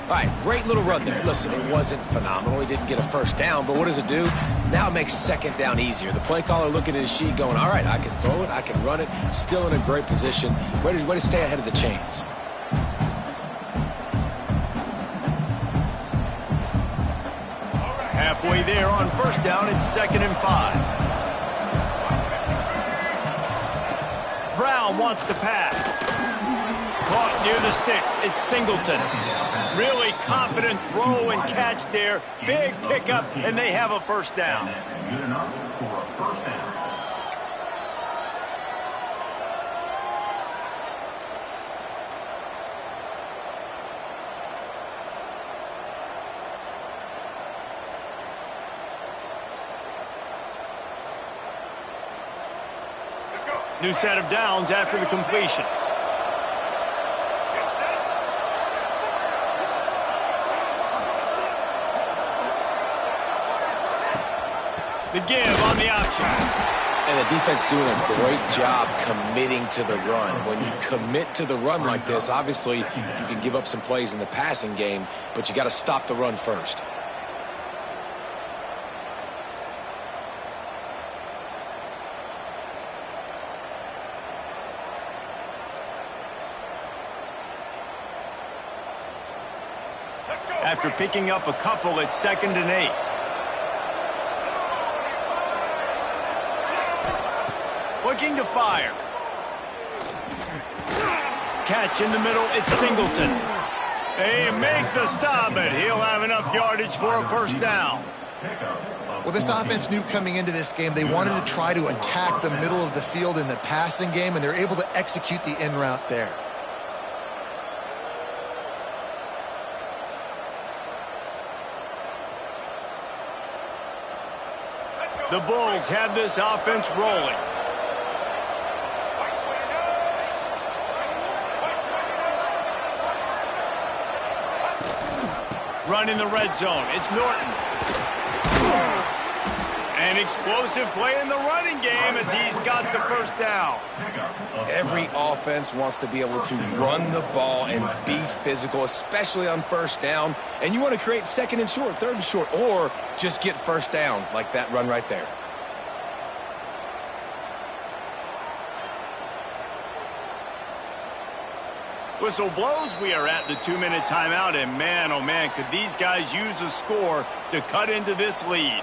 All right, great little run there. Listen, it wasn't phenomenal. He didn't get a first down, but what does it do? Now it makes second down easier. The play caller looking at his sheet going, all right, I can throw it, I can run it, still in a great position. Way to stay ahead of the chains. Halfway there on first down, it's 2nd and 5. Brown wants to pass. Caught near the sticks. It's Singleton. Really confident throw and catch there. Big pickup, and they have a first down. Good enough for a first down. New set of downs after the completion. The give on the option. And the defense doing a great job committing to the run. When you commit to the run like this, obviously you can give up some plays in the passing game, but you got to stop the run first. After picking up a couple, it's 2nd and 8. Looking to fire. Catch in the middle, it's Singleton. They make the stop, but he'll have enough yardage for a first down. Well, this offense knew coming into this game they wanted to try to attack the middle of the field in the passing game, and they're able to execute the in route there. The Bulls have this offense rolling. Run in the red zone. It's Norton. An explosive play in the running game as he's got the first down. Every offense wants to be able to run the ball and be physical, especially on first down. And you want to create 2nd and short, 3rd and short, or just get first downs like that run right there. Whistle blows. We are at the 2-minute timeout, and man, oh man, could these guys use a score to cut into this lead.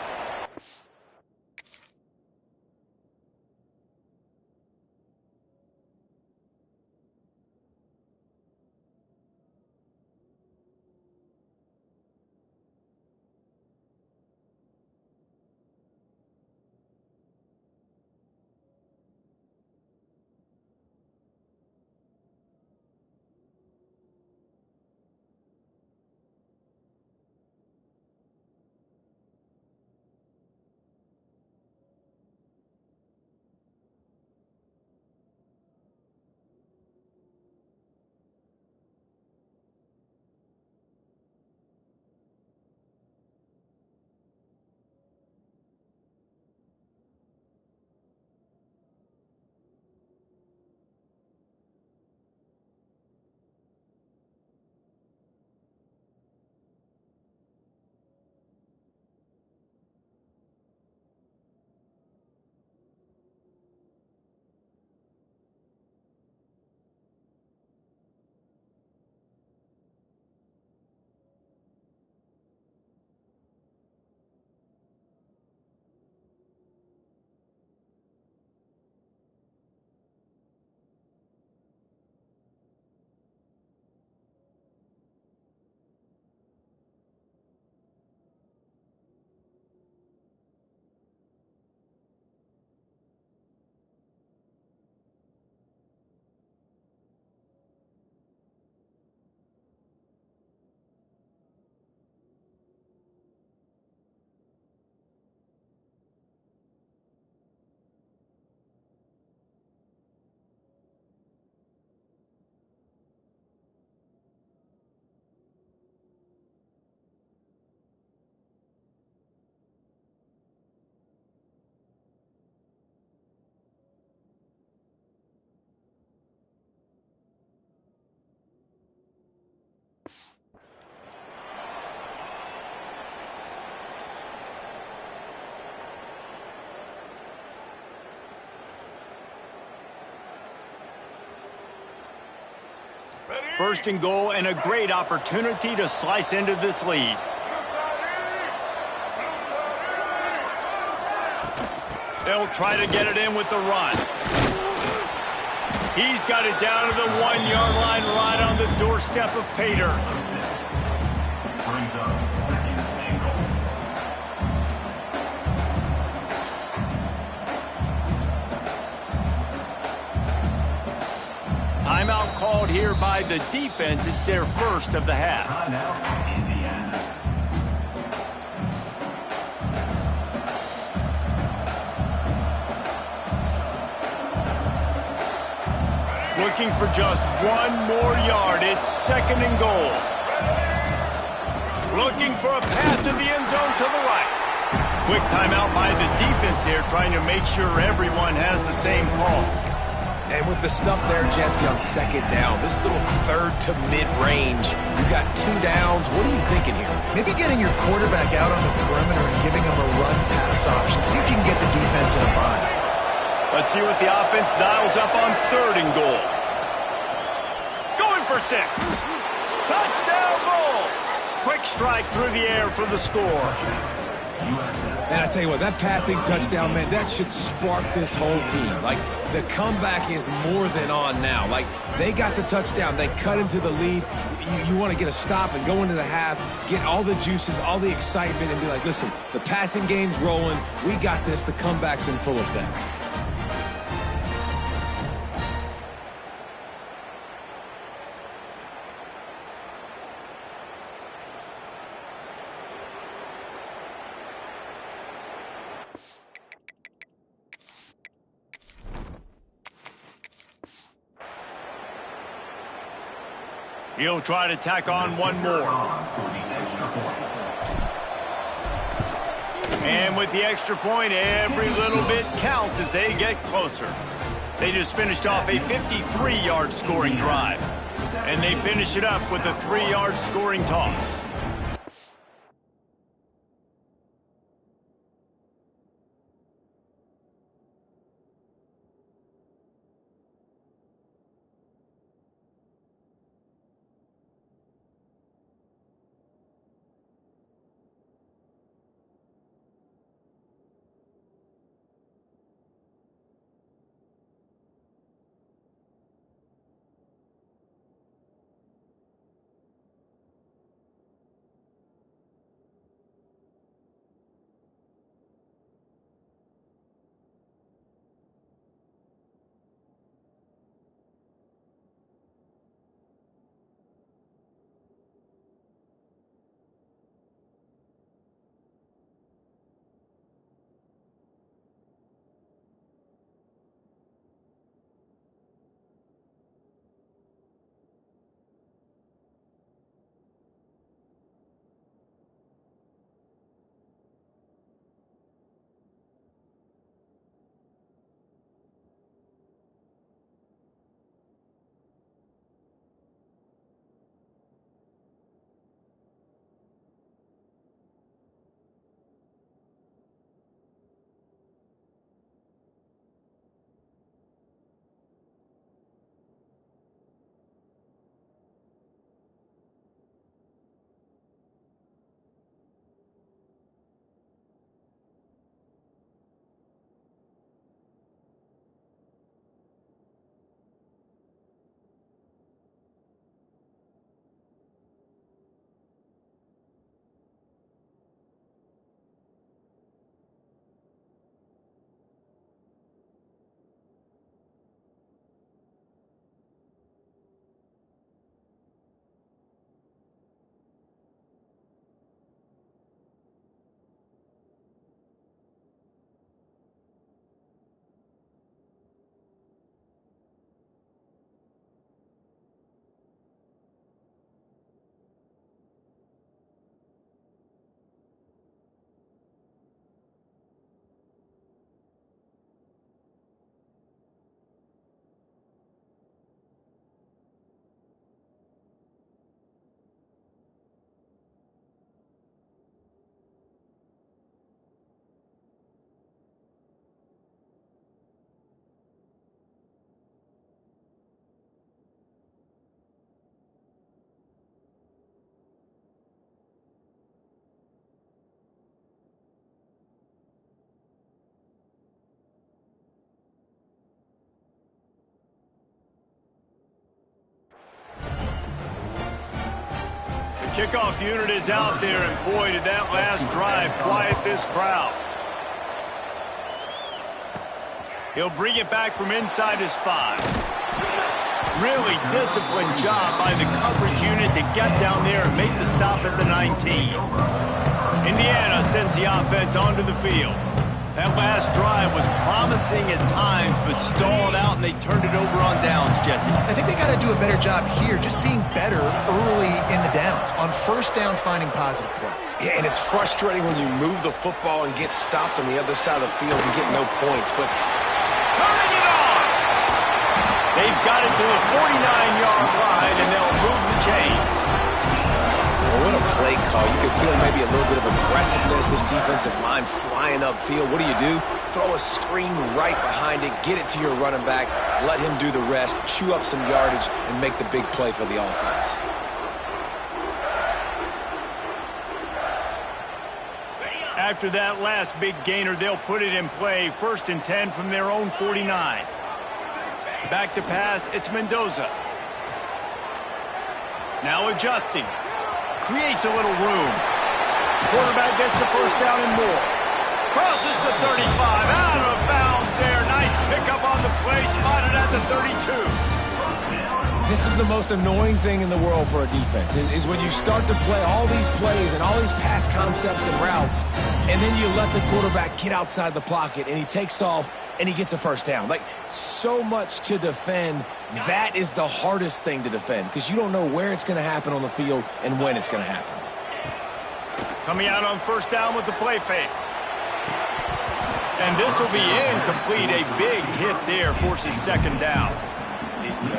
First and goal and a great opportunity to slice into this lead. They'll try to get it in with the run. He's got it down to the 1-yard line right on the doorstep of Pater. Brings up second and goal. Timeout called here by the defense. It's their first of the half. Timeout, Indiana. Looking for just one more yard. It's second and goal. Looking for a path to the end zone to the right. Quick timeout by the defense there, trying to make sure everyone has the same call. And with the stuff there, Jesse, on second down, this little third to mid-range, you got 2 downs. What are you thinking here? Maybe getting your quarterback out on the perimeter and giving him a run-pass option. See if you can get the defense in a bind. Let's see what the offense dials up on third and goal. Going for 6. Touchdown Bulls. Quick strike through the air for the score. And I tell you what, that passing touchdown, man, that should spark this whole team. Like, the comeback is more than on now. Like, they got the touchdown. They cut into the lead. You want to get a stop and go into the half, get all the juices, all the excitement, and be like, listen, the passing game's rolling. We got this. The comeback's in full effect. He'll try to tack on one more. And with the extra point, every little bit counts as they get closer. They just finished off a 53-yard scoring drive. And they finish it up with a 3-yard scoring toss. Kickoff unit is out there, and boy, did that last drive quiet this crowd. He'll bring it back from inside his 5. Really disciplined job by the coverage unit to get down there and make the stop at the 19. Indiana sends the offense onto the field. That last drive was promising at times, but stalled out, and they turned it over on downs, Jesse. I think they got to do a better job here, just being better early in the downs, on first down finding positive plays. Yeah, and it's frustrating when you move the football and get stopped on the other side of the field and get no points, but turning it on! They've got it to the 49-yard line, and they'll move the chains. What a play call. You could feel maybe a little bit of aggressiveness, this defensive line flying upfield. What do? Throw a screen right behind it, get it to your running back, let him do the rest, chew up some yardage, and make the big play for the offense. After that last big gainer, they'll put it in play. 1st and 10 from their own 49. Back to pass, it's Mendoza. Now adjusting. Creates a little room. Quarterback gets the first down and more. Crosses the 35. Out of bounds there. Nice pickup on the play. Spotted at the 32. This is the most annoying thing in the world for a defense, is when you start to play all these plays and all these pass concepts and routes, and then you let the quarterback get outside the pocket, and he takes off, and he gets a first down. Like, so much to defend. That is the hardest thing to defend, because you don't know where it's going to happen on the field and when it's going to happen. Coming out on first down with the play fake. And this will be incomplete. A big hit there forces 2nd down.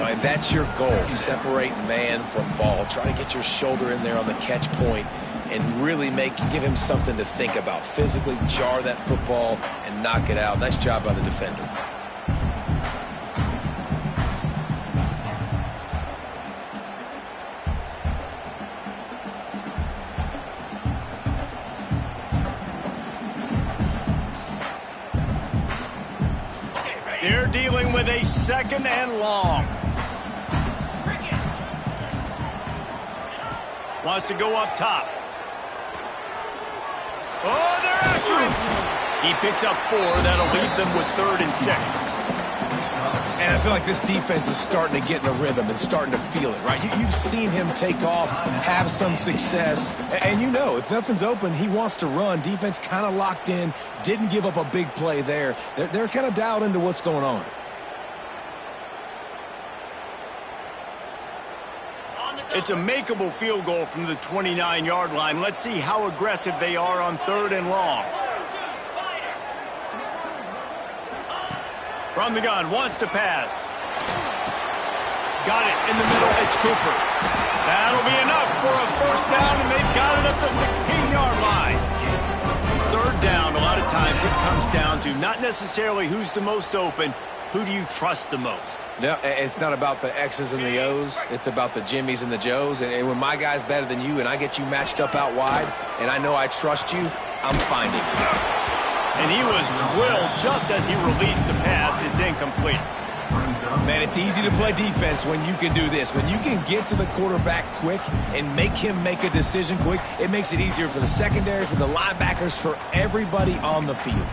And that's your goal. Separate man from ball. Try to get your shoulder in there on the catch point and really give him something to think about. Physically jar that football and knock it out. Nice job by the defender. They're dealing with a 2nd and long. Wants to go up top. Oh, they're after him. He picks up 4. That'll leave them with 3rd and 6. And I feel like this defense is starting to get in a rhythm and starting to feel it, right? You've seen him take off, have some success, and you know if nothing's open, he wants to run. Defense kind of locked in, didn't give up a big play there. They're kind of dialed into what's going on. It's a makeable field goal from the 29-yard line. Let's see how aggressive they are on 3rd and long. From the gun, wants to pass. Got it in the middle, it's Cooper. That'll be enough for a first down, and they've got it at the 16-yard line. 3rd down, a lot of times it comes down to not necessarily who's the most open, who do you trust the most? No, it's not about the X's and the O's. It's about the Jimmys and the Joes. And when my guy's better than you and I get you matched up out wide and I know I trust you, I'm finding you. And he was drilled just as he released the pass. It's incomplete. Man, it's easy to play defense when you can do this. When you can get to the quarterback quick and make him make a decision quick, it makes it easier for the secondary, for the linebackers, for everybody on the field.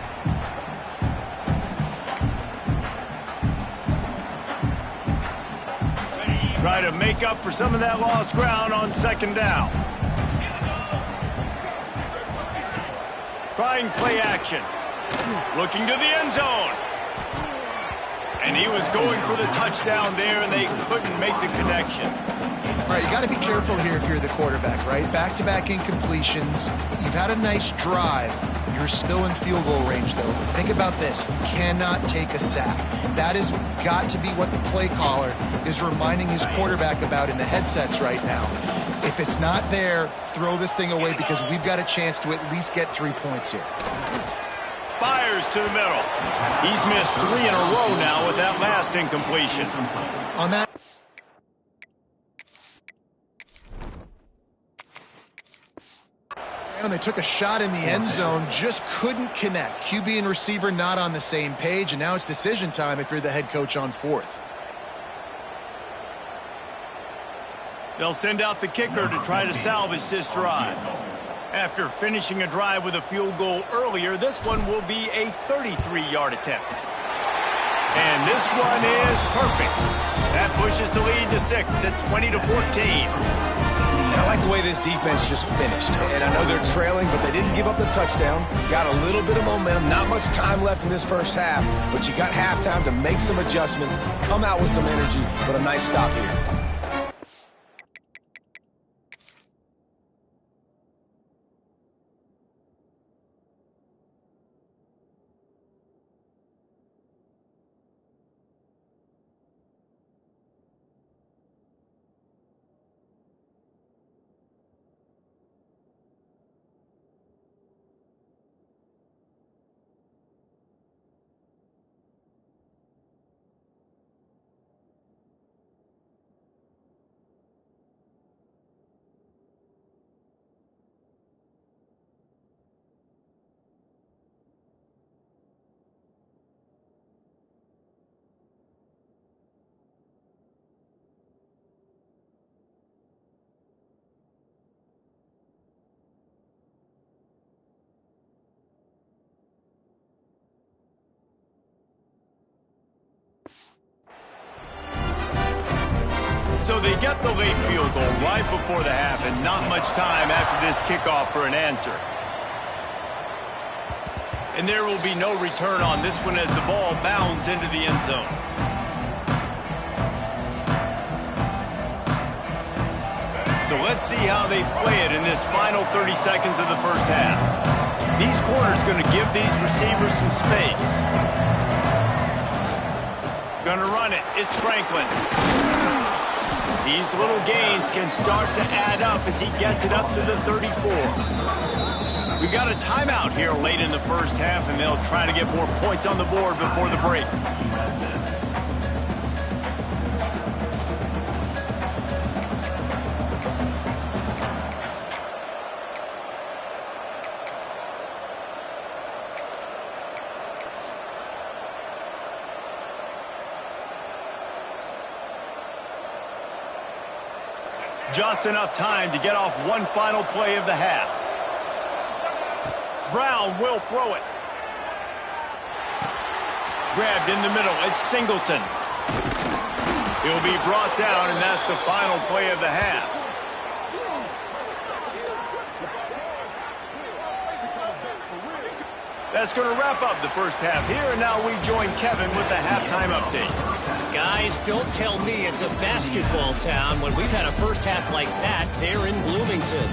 Try to make up for some of that lost ground on 2nd down. Trying play action. Looking to the end zone. And he was going for the touchdown there, and they couldn't make the connection. All right, you got to be careful here if you're the quarterback, right? Back-to-back incompletions. You've had a nice drive. You're still in field goal range, though. Think about this. You cannot take a sack. That has got to be what the play caller is reminding his quarterback about in the headsets right now. If it's not there, throw this thing away because we've got a chance to at least get 3 points here. Fires to the middle. He's missed 3 in a row now with that last incompletion. On that. And they took a shot in the end zone, just couldn't connect. QB and receiver not on the same page, and now it's decision time if you're the head coach on 4th. They'll send out the kicker to try to salvage this drive. After finishing a drive with a field goal earlier, this one will be a 33-yard attempt. And this one is perfect. That pushes the lead to 6 at 20-14. I like the way this defense just finished. And I know they're trailing, but they didn't give up the touchdown. Got a little bit of momentum. Not much time left in this first half, but you got halftime to make some adjustments, come out with some energy, but a nice stop here. So they get the late field goal right before the half, and not much time after this kickoff for an answer. And there will be no return on this one as the ball bounds into the end zone. So let's see how they play it in this final 30 seconds of the first half. These corners going to give these receivers some space. Going to run it. It's Franklin. These little gains can start to add up as he gets it up to the 34. We got a timeout here late in the first half, and they'll try to get more points on the board before the break. Just enough time to get off one final play of the half. Brown will throw it. Grabbed in the middle. It's Singleton. He'll be brought down, and that's the final play of the half. That's going to wrap up the first half here, and now we join Kevin with the halftime update. Guys, don't tell me it's a basketball town when we've had a first half like that there in Bloomington.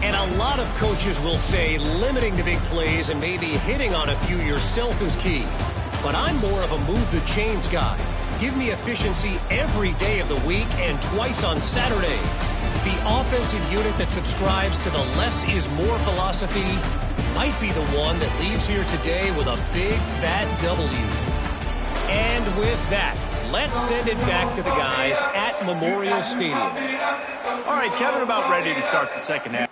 And a lot of coaches will say limiting the big plays and maybe hitting on a few yourself is key. But I'm more of a move the chains guy. Give me efficiency every day of the week and twice on Saturday. The offensive unit that subscribes to the less is more philosophy might be the one that leaves here today with a big fat W. And with that, let's send it back to the guys at Memorial Stadium. All right, Kevin, about ready to start the second half.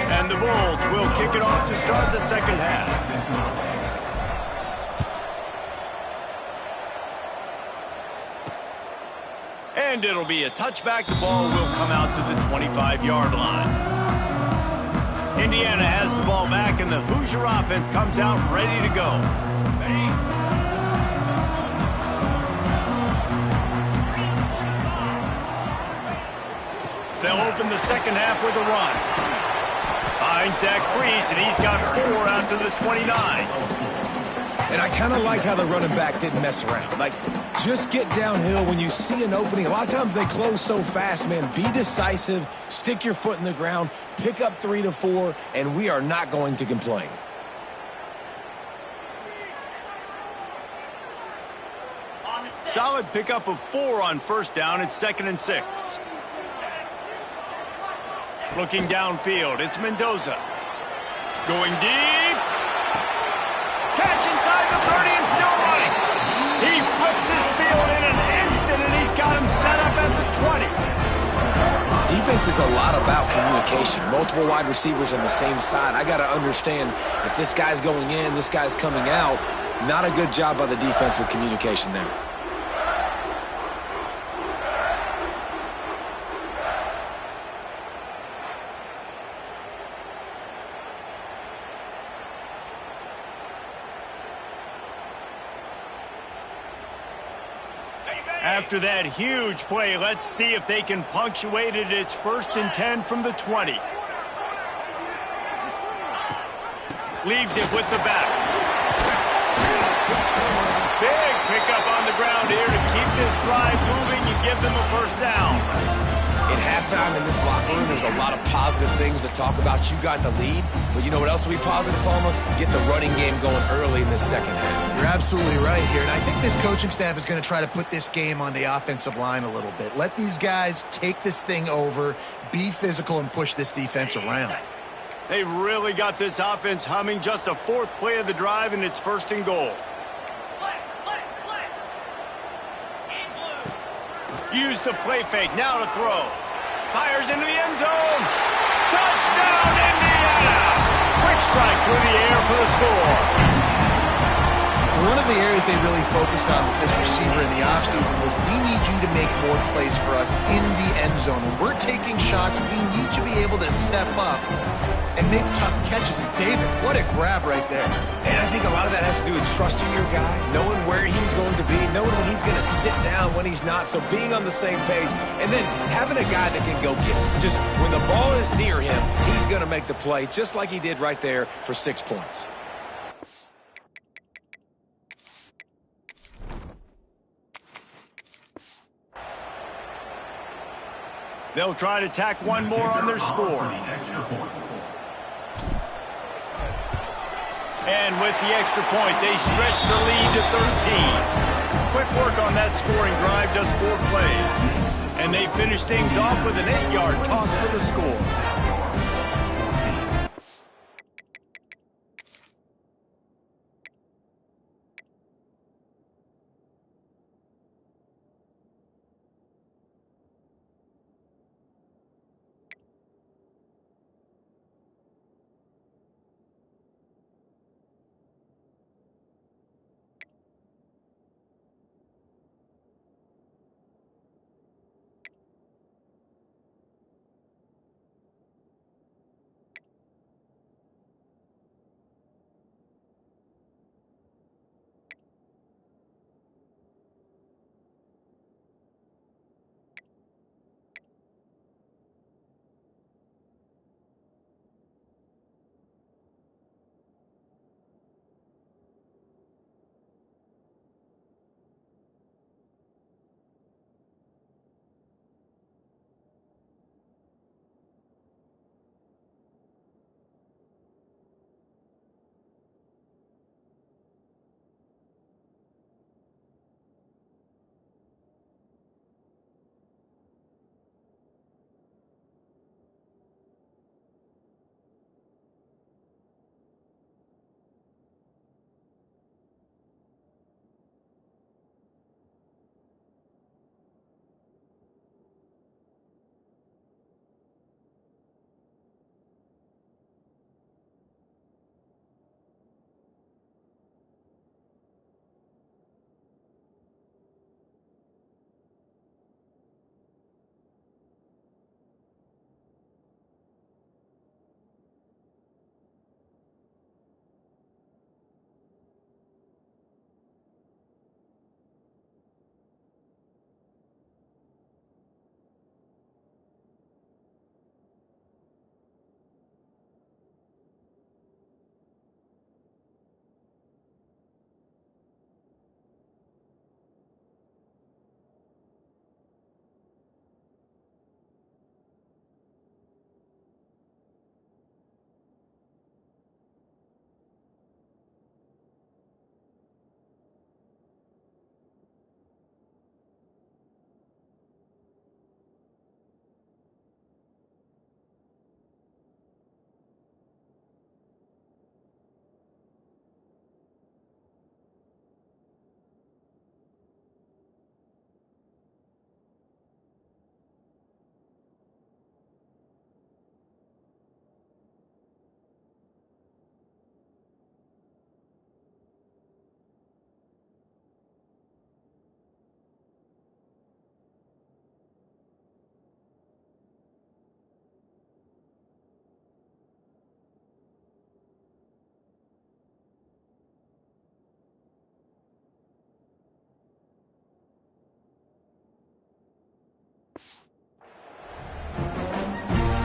And the Bulls will kick it off to start the second half. And it'll be a touchback. The ball will come out to the 25-yard line. Indiana has the ball back, and the Hoosier offense comes out ready to go. They'll open the second half with a run. Finds that crease, and he's got 4 out to the 29. And I kind of like how the running back didn't mess around. Like, just get downhill when you see an opening. A lot of times they close so fast, man. Be decisive, stick your foot in the ground, pick up 3 to 4, and we are not going to complain. Solid pickup of 4 on first down. It's 2nd and 6. Looking downfield, it's Mendoza. Going deep. Catch inside the 30 and still running. He flips his field in an instant, and he's got him set up at the 20. Defense is a lot about communication. Multiple wide receivers on the same side. I got to understand if this guy's going in, this guy's coming out. Not a good job by the defense with communication there. After that huge play, let's see if they can punctuate it. It's 1st and 10 from the 20. Leaves it with the back. Big pickup on the ground here to keep this drive moving and give them a first down. At halftime in this locker room, there's a lot of positive things to talk about. You got the lead, but you know what else will be positive, Palmer? Get the running game going early in this second half. You're absolutely right here, and I think this coaching staff is going to try to put this game on the offensive line a little bit. Let these guys take this thing over, be physical, and push this defense around. They've really got this offense humming. Just a 4th play of the drive, and it's 1st and goal. Use the play fake, now to throw. Fires into the end zone. Touchdown, Indiana! Quick strike through the air for the score. One of the areas they really focused on with this receiver in the offseason was we need you to make more plays for us in the end zone. When we're taking shots, we need you to be able to step up and make tough catches. And David, what a grab right there. And I think a lot of that has to do with trusting your guy, knowing where he's going to be, knowing when he's going to sit down, when he's not, so being on the same page, and then having a guy that can go get it. Just when the ball is near him, he's going to make the play, just like he did right there for 6 points. They'll try to tack one more on their score. And with the extra point, they stretch the lead to 13. Quick work on that scoring drive, just 4 plays. And they finish things off with an 8-yard toss for the score.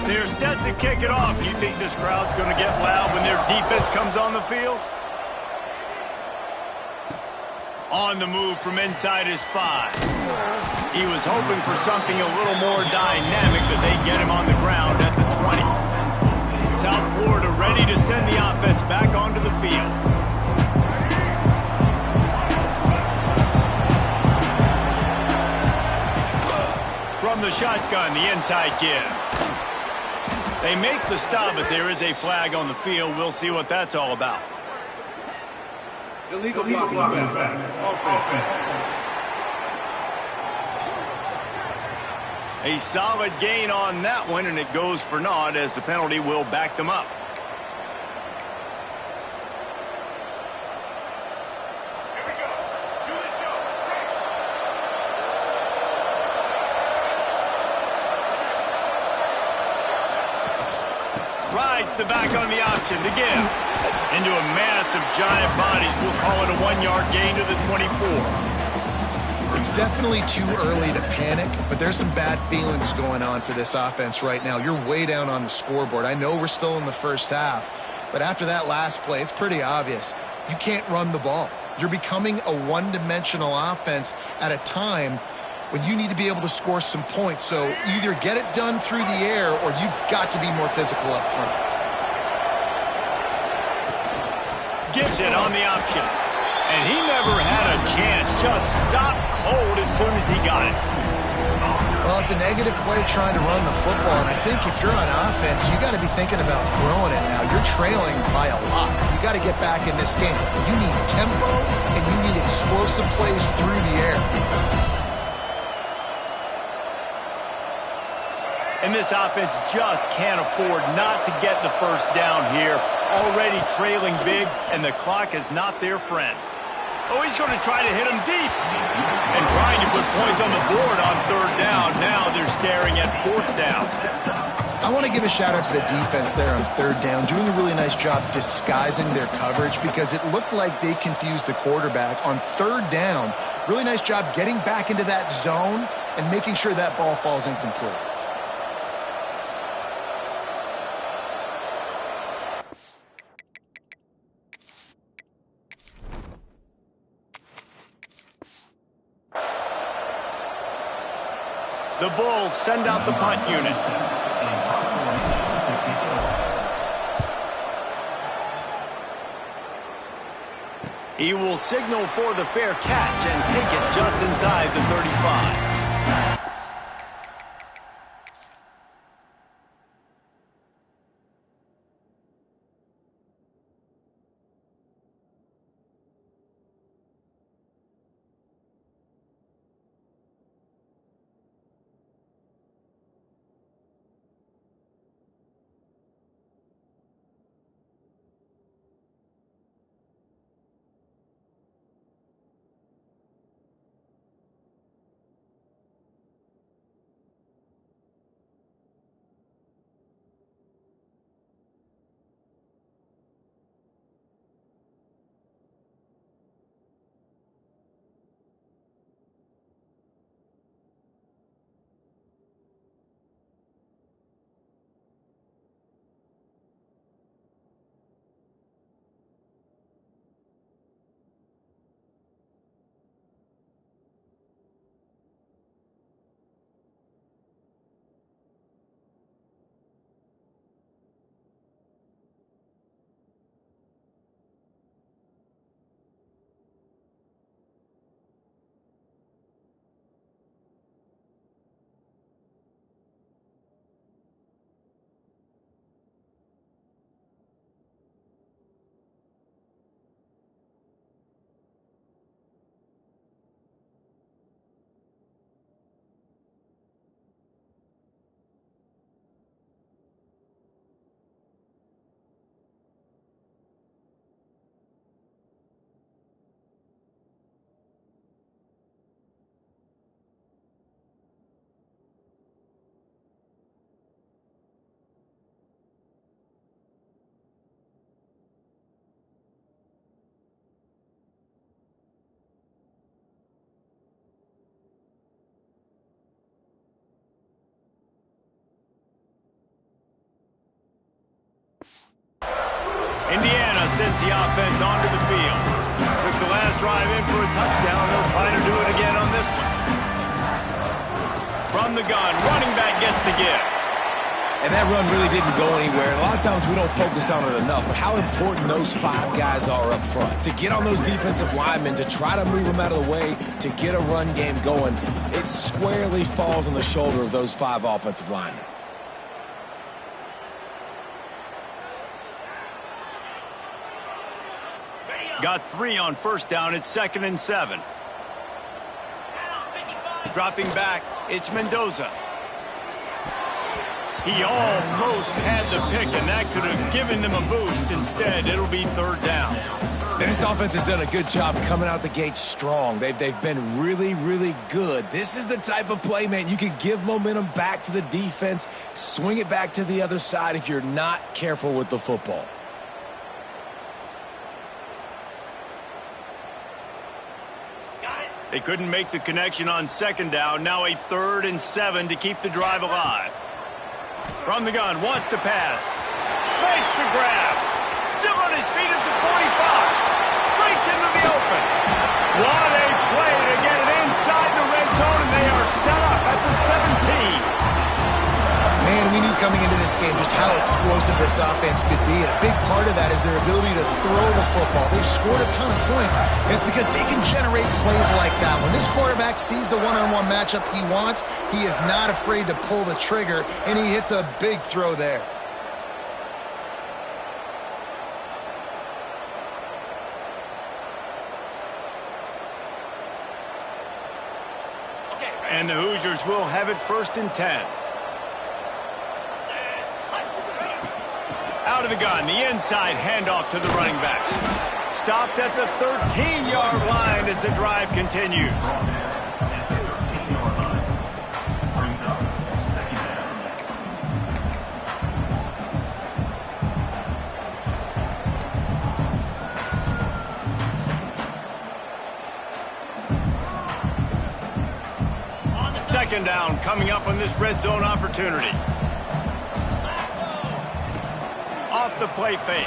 They're set to kick it off. You think this crowd's going to get loud when their defense comes on the field? On the move from inside his 5. He was hoping for something a little more dynamic, but they get him on the ground at the 20. South Florida ready to send the offense back onto the field. From the shotgun, the inside give. They make the stop, but there is a flag on the field. We'll see what that's all about. Illegal blocking back. A solid gain on that one, and it goes for naught as the penalty will back them up. Here we go. Do the show. Rides the back on the option to give. Into a mass of giant bodies. We'll call it a 1-yard gain to the 24. It's definitely too early to panic, but there's some bad feelings going on for this offense right now. You're way down on the scoreboard. I know we're still in the first half, but after that last play, it's pretty obvious. You can't run the ball. You're becoming a one-dimensional offense at a time when you need to be able to score some points. So either get it done through the air or you've got to be more physical up front. Gives it on the option. And he never had a chance. Just stopped cold as soon as he got it. Well, it's a negative play trying to run the football, and I think if you're on offense, you got to be thinking about throwing it now. You're trailing by a lot. You got to get back in this game. You need tempo, and you need explosive plays through the air. And this offense just can't afford not to get the first down here. Already trailing big, and the clock is not their friend. Oh, he's going to try to hit him deep. And trying to put points on the board on 3rd down. Now they're staring at 4th down. I want to give a shout-out to the defense there on 3rd down, doing a really nice job disguising their coverage because it looked like they confused the quarterback on 3rd down. Really nice job getting back into that zone and making sure that ball falls incomplete. The Bulls send out the punt unit. He will signal for the fair catch and take it just inside the 35. Indiana sends the offense onto the field. Took the last drive in for a touchdown. They'll try to do it again on this one. From the gun, running back gets the give. And that run really didn't go anywhere. And a lot of times we don't focus on it enough, but how important those 5 guys are up front. To get on those defensive linemen, to try to move them out of the way, to get a run game going, it squarely falls on the shoulder of those 5 offensive linemen. Got 3 on first down. It's 2nd and 7. Dropping back, it's Mendoza. He almost had the pick, and that could have given them a boost. Instead, it'll be 3rd down. And this offense has done a good job coming out the gate strong. They've been really, really good. This is the type of play, man. You can give momentum back to the defense, swing it back to the other side if you're not careful with the football. They couldn't make the connection on 2nd down. Now a 3rd and 7 to keep the drive alive. From the gun, wants to pass. Makes the grab. Still on his feet at the 45. Breaks into the open. What a play to get it inside the red zone, and they are set up at the 17. Man, we knew coming into this game just how explosive this offense could be, and a big part of that is their ability to throw the football. They've scored a ton of points, and it's because they can generate plays like that. When this quarterback sees the one-on-one matchup he wants, he is not afraid to pull the trigger, and he hits a big throw there. And the Hoosiers will have it 1st and 10. Out of the gun, the inside handoff to the running back. Stopped at the 13-yard line as the drive continues. Second down coming up on this red zone opportunity. Off the play fake.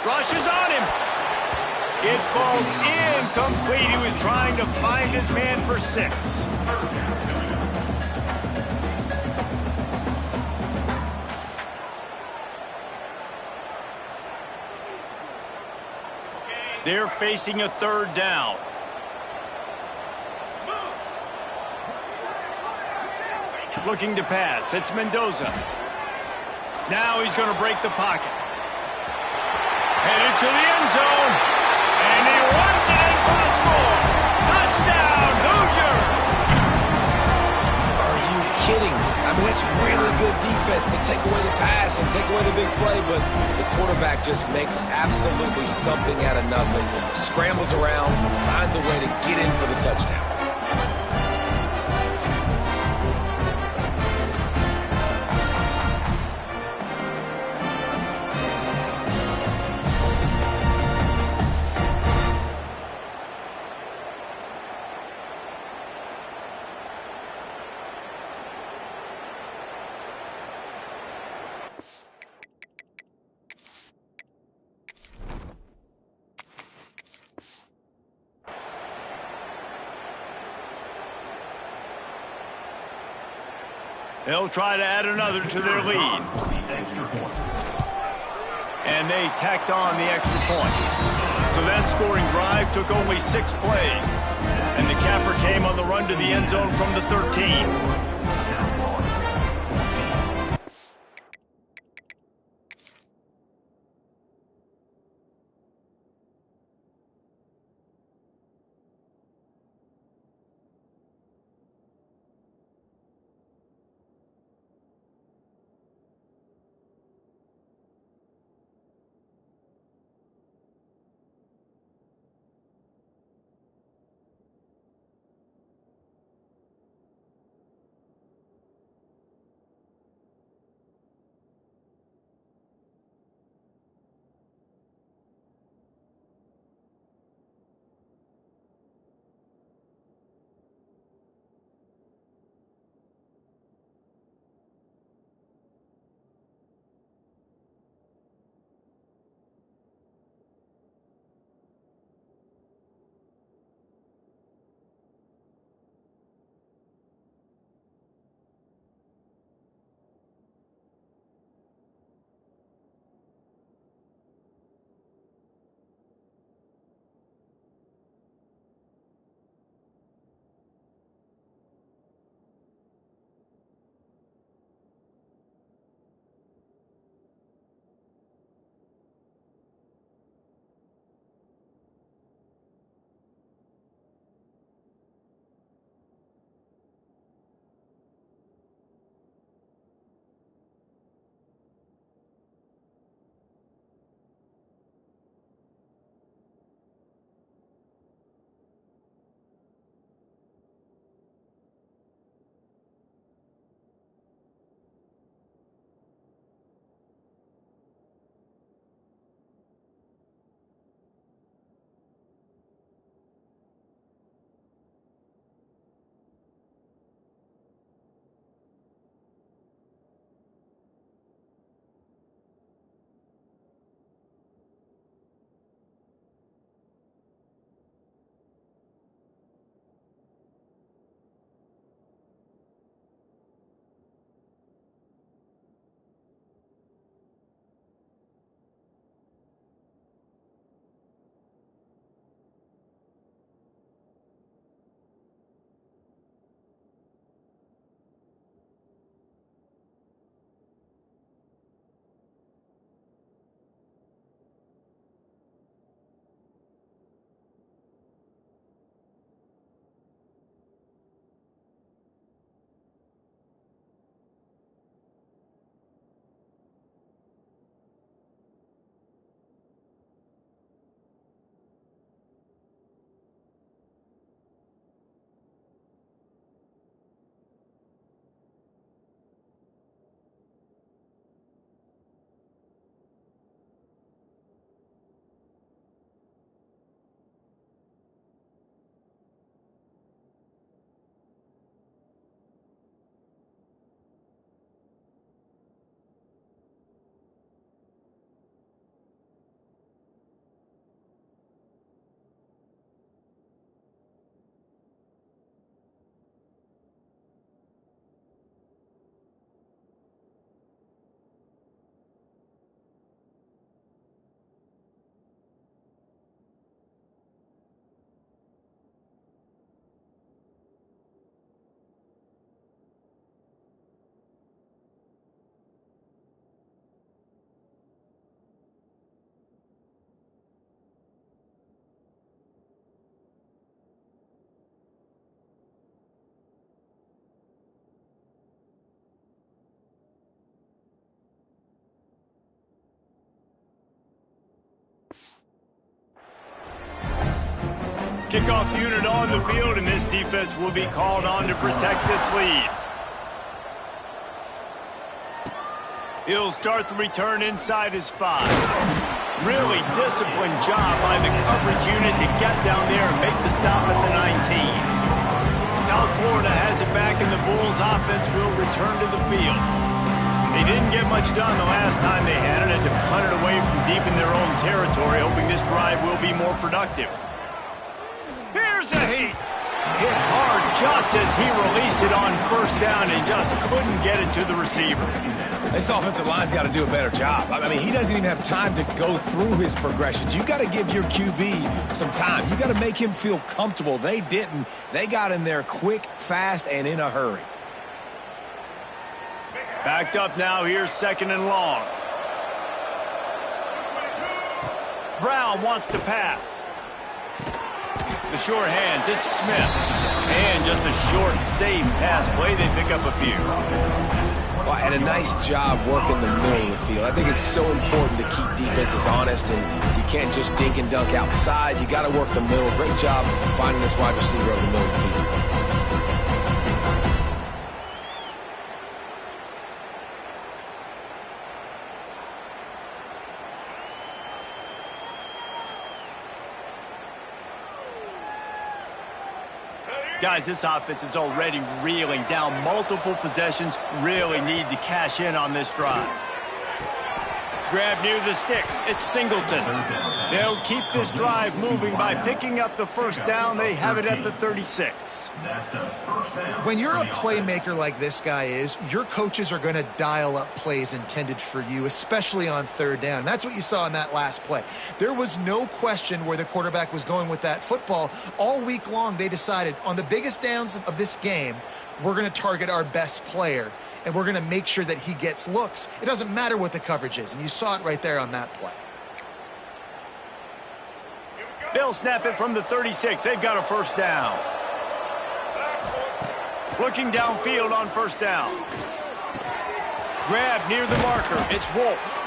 Rushes on him. It falls incomplete. He was trying to find his man for 6. They're facing a 3rd down. Looking to pass. It's Mendoza. Now he's going to break the pocket. Headed to the end zone. And he runs it in for the score. Touchdown, Hoosiers! Are you kidding me? I mean, it's really good defense to take away the pass and take away the big play, but the quarterback just makes absolutely something out of nothing. Scrambles around, finds a way to get in for the touchdown. They'll try to add another to their lead. And they tacked on the extra point. So that scoring drive took only 6 plays. And the capper came on the run to the end zone from the 13. Kickoff unit on the field, and this defense will be called on to protect this lead. He'll start the return inside his 5. Really disciplined job by the coverage unit to get down there and make the stop at the 19. South Florida has it back, and the Bulls offense will return to the field. They didn't get much done the last time they had it, and to punt it away from deep in their own territory, hoping this drive will be more productive. Here's a heat. Hit hard just as he released it on first down and just couldn't get it to the receiver. This offensive line's got to do a better job. I mean, he doesn't even have time to go through his progressions. You got to give your QB some time. You got to make him feel comfortable. They didn't. They got in there quick, fast, and in a hurry. Backed up now. Here's 2nd and long. Brown wants to pass. The short hands, it's Smith. And just a short, safe pass play. They pick up a few. Well, and a nice job working the middle of the field. I think it's so important to keep defenses honest, and you can't just dink and dunk outside. You got to work the middle. Great job finding this wide receiver over the middle of the field. Guys, this offense is already reeling down multiple possessions. Really need to cash in on this drive. Grab near the sticks. It's Singleton. They'll keep this drive moving by picking up the first down. They have it at the 36. When you're a playmaker like this guy is, your coaches are going to dial up plays intended for you, especially on 3rd down. That's what you saw in that last play. There was no question where the quarterback was going with that football. All week long, they decided on the biggest downs of this game, we're going to target our best player, and we're going to make sure that he gets looks. It doesn't matter what the coverage is, and you saw it right there on that play. They'll snap it from the 36. They've got a first down. Looking downfield on first down. Grab near the marker. It's Wolf.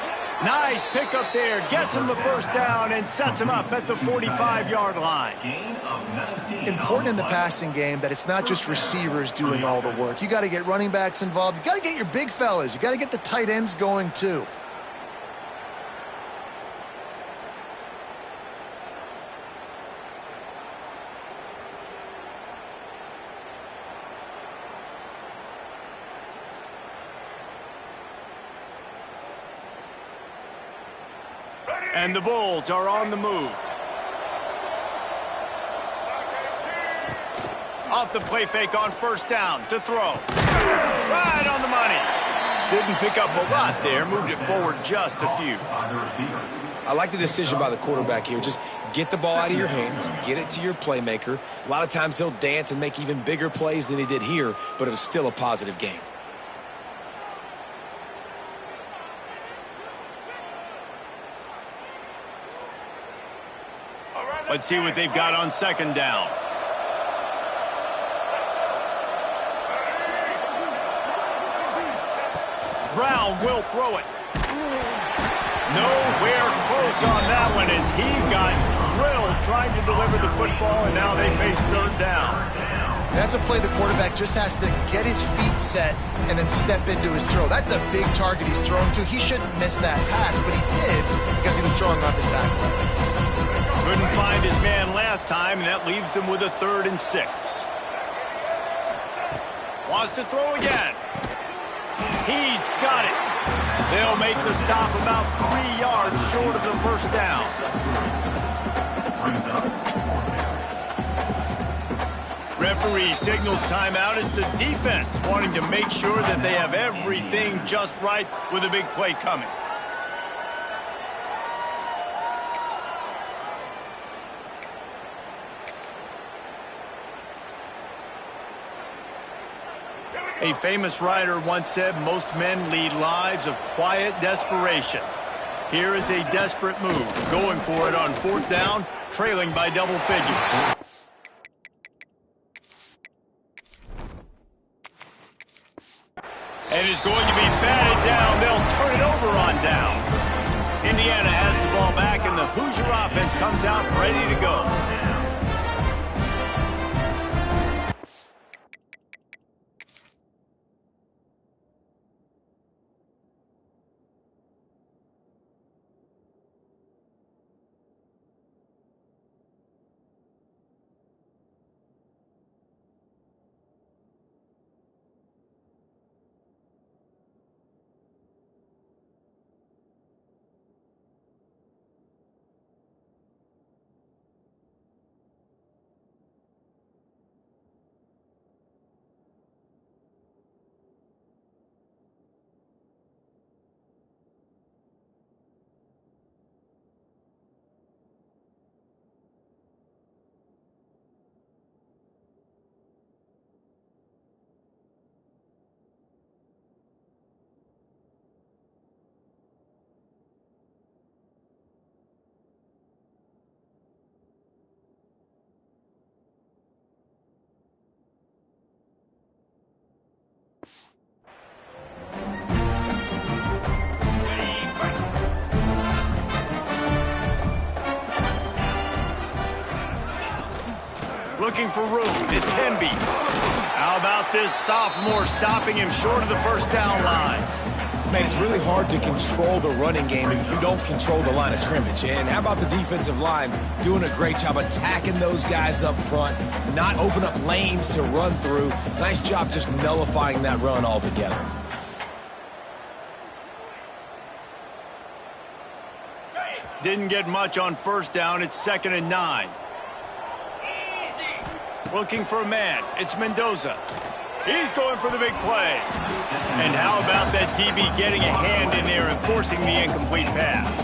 Nice pickup there. Gets him the first down and sets him up at the 45-yard line. Important in the passing game that it's not just receivers doing all the work. You got to get running backs involved. You got to get your big fellas. You got to get the tight ends going too. And the Bulls are on the move. Off the play fake on first down to throw. Right on the money. Didn't pick up a lot there. Moved it forward just a few. I like the decision by the quarterback here. Just get the ball out of your hands, get it to your playmaker. A lot of times he'll dance and make even bigger plays than he did here, but it was still a positive game. Let's see what they've got on 2nd down. Brown will throw it. Nowhere close on that one as he got drilled trying to deliver the football, and now they face 3rd down. That's a play the quarterback just has to get his feet set and then step into his throw. That's a big target he's throwing to. He shouldn't miss that pass, but he did because he was throwing off his back leg. Couldn't find his man last time, and that leaves him with a 3rd and 6. Wants to throw again. He's got it. They'll make the stop about 3 yards short of the first down. Referee signals timeout as the defense wanting to make sure that they have everything just right with a big play coming. A famous writer once said, most men lead lives of quiet desperation. Here is a desperate move, going for it on 4th down, trailing by double figures. And is going to be batted down. They'll turn it over on downs. Indiana has the ball back, and the Hoosier offense comes out ready to go. Ready, fight. Looking for room. It's Hemby. How about this sophomore stopping him short of the first down line? Man, it's really hard to control the running game if you don't control the line of scrimmage. And how about the defensive line doing a great job attacking those guys up front, not open up lanes to run through. Nice job just nullifying that run altogether. Didn't get much on first down. It's 2nd and 9. Easy. Looking for a man. It's Mendoza. He's going for the big play. And how about that DB getting a hand in there and forcing the incomplete pass?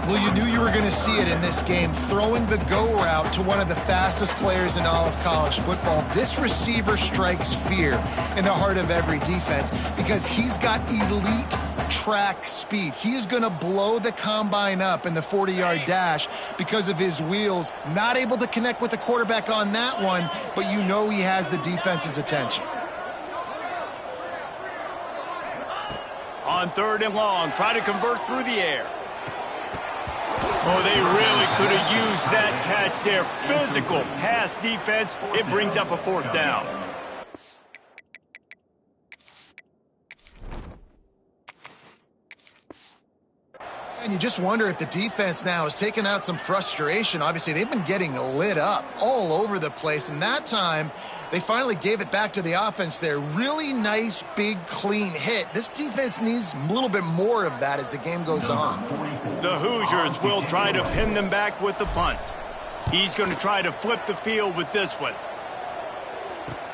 Well, you knew you were going to see it in this game, throwing the go route to one of the fastest players in all of college football. This receiver strikes fear in the heart of every defense because he's got elite track speed. He is going to blow the combine up in the 40-yard dash because of his wheels. Not able to connect with the quarterback on that one, but you know he has the defense's attention. On 3rd and long, try to convert through the air. Oh, they really could have used that catch there. Physical pass defense. It brings up a 4th down. And you just wonder if the defense now is taking out some frustration. Obviously, they've been getting lit up all over the place. And that time, they finally gave it back to the offense there. Really nice, big, clean hit. This defense needs a little bit more of that as the game goes on. The Hoosiers will try to pin them back with the punt. He's going to try to flip the field with this one.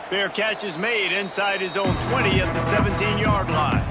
Fair catch is made inside his own 20 at the 17-yard line.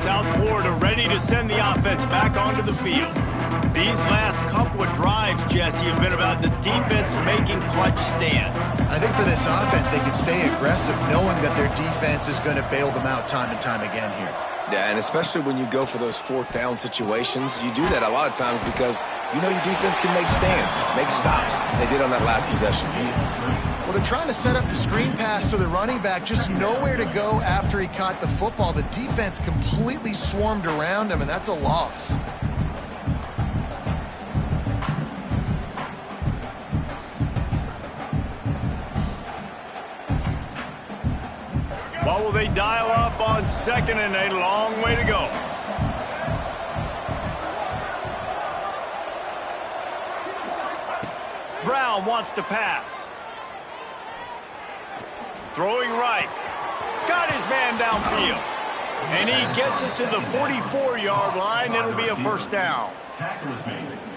South Florida ready to send the offense back onto the field. These last couple of drives, Jesse, have been about the defense making clutch stand. I think for this offense, they can stay aggressive knowing that their defense is going to bail them out time and time again here. Yeah, and especially when you go for those 4th down situations, you do that a lot of times because you know your defense can make stands, make stops. They did on that last possession for you. Well, they're trying to set up the screen pass to the running back, just nowhere to go after he caught the football. The defense completely swarmed around him, and that's a loss. What will they dial up on 2nd and a long way to go? Brown wants to pass. Throwing right. Got his man downfield. And he gets it to the 44-yard line. It'll be a 1st down.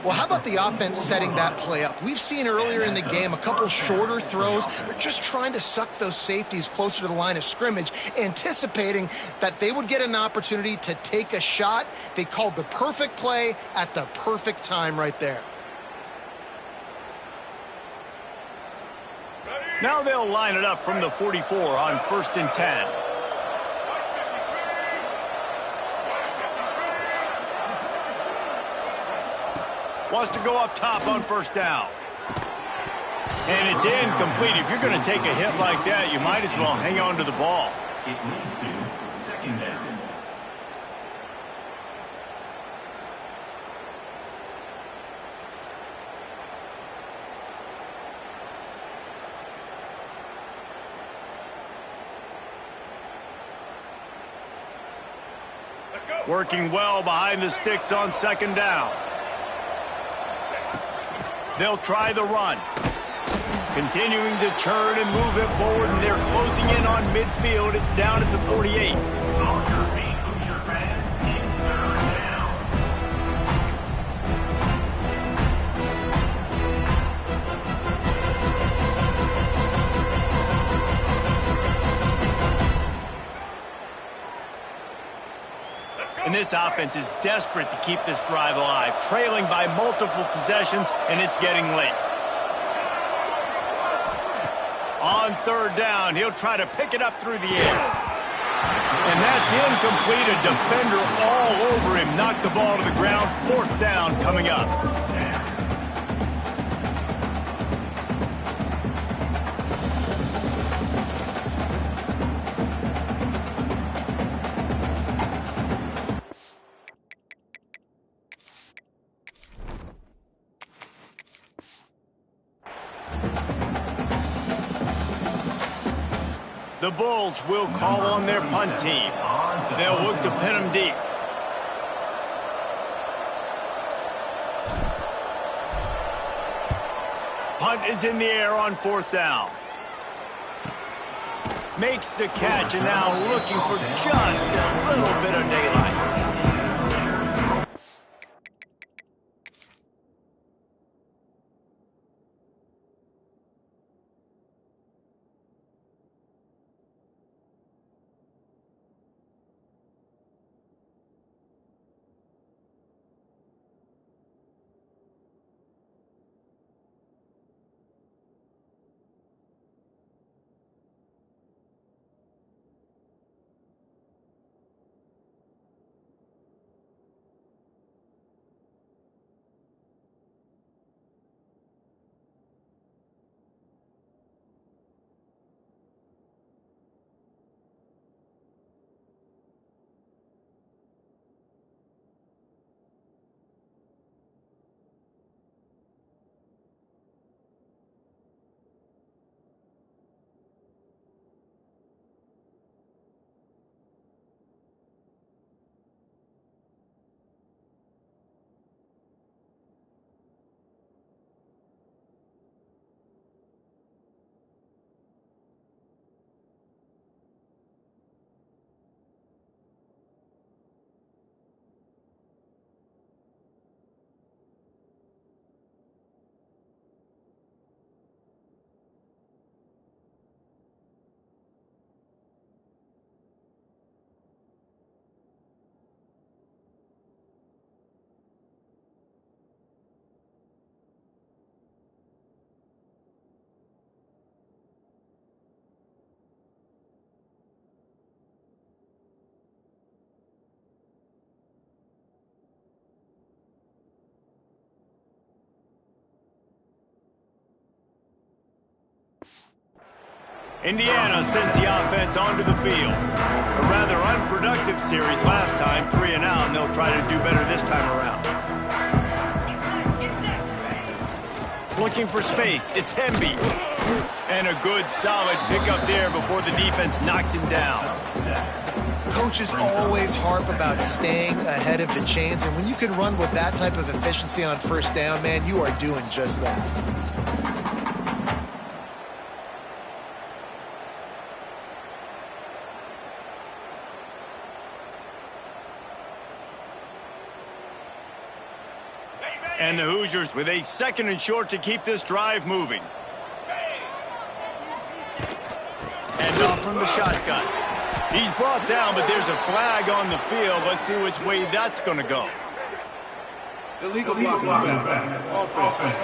Well, how about the offense setting that play up? We've seen earlier in the game a couple shorter throws, but just trying to suck those safeties closer to the line of scrimmage, anticipating that they would get an opportunity to take a shot. They called the perfect play at the perfect time right there. Now they'll line it up from the 44 on 1st and 10. Wants to go up top on 1st down. And it's incomplete. If you're going to take a hit like that, you might as well hang on to the ball. It leads to 2nd down. Working well behind the sticks on second down. They'll try the run. Continuing to turn and move it forward, and they're closing in on midfield. It's down at the 48. And this offense is desperate to keep this drive alive, trailing by multiple possessions, and it's getting late. On third down, he'll try to pick it up through the air. And that's incomplete. A defender all over him. Knocked the ball to the ground. Fourth down coming up. The Bulls will call on their punt team. They'll look to pin them deep. Punt is in the air on fourth down. Makes the catch, and now looking for just a little bit of daylight. Indiana sends the offense onto the field. A rather unproductive series last time, 3 and out, and they'll try to do better this time around. Looking for space, it's Hemby. And a good, solid pickup there before the defense knocks him down. Coaches always harp about staying ahead of the chains, and when you can run with that type of efficiency on first down, man, you are doing just that. And the Hoosiers with a second and short to keep this drive moving. And off from the shotgun. He's brought down, but there's a flag on the field. Let's see which way that's going to go. Illegal blocking. Offense.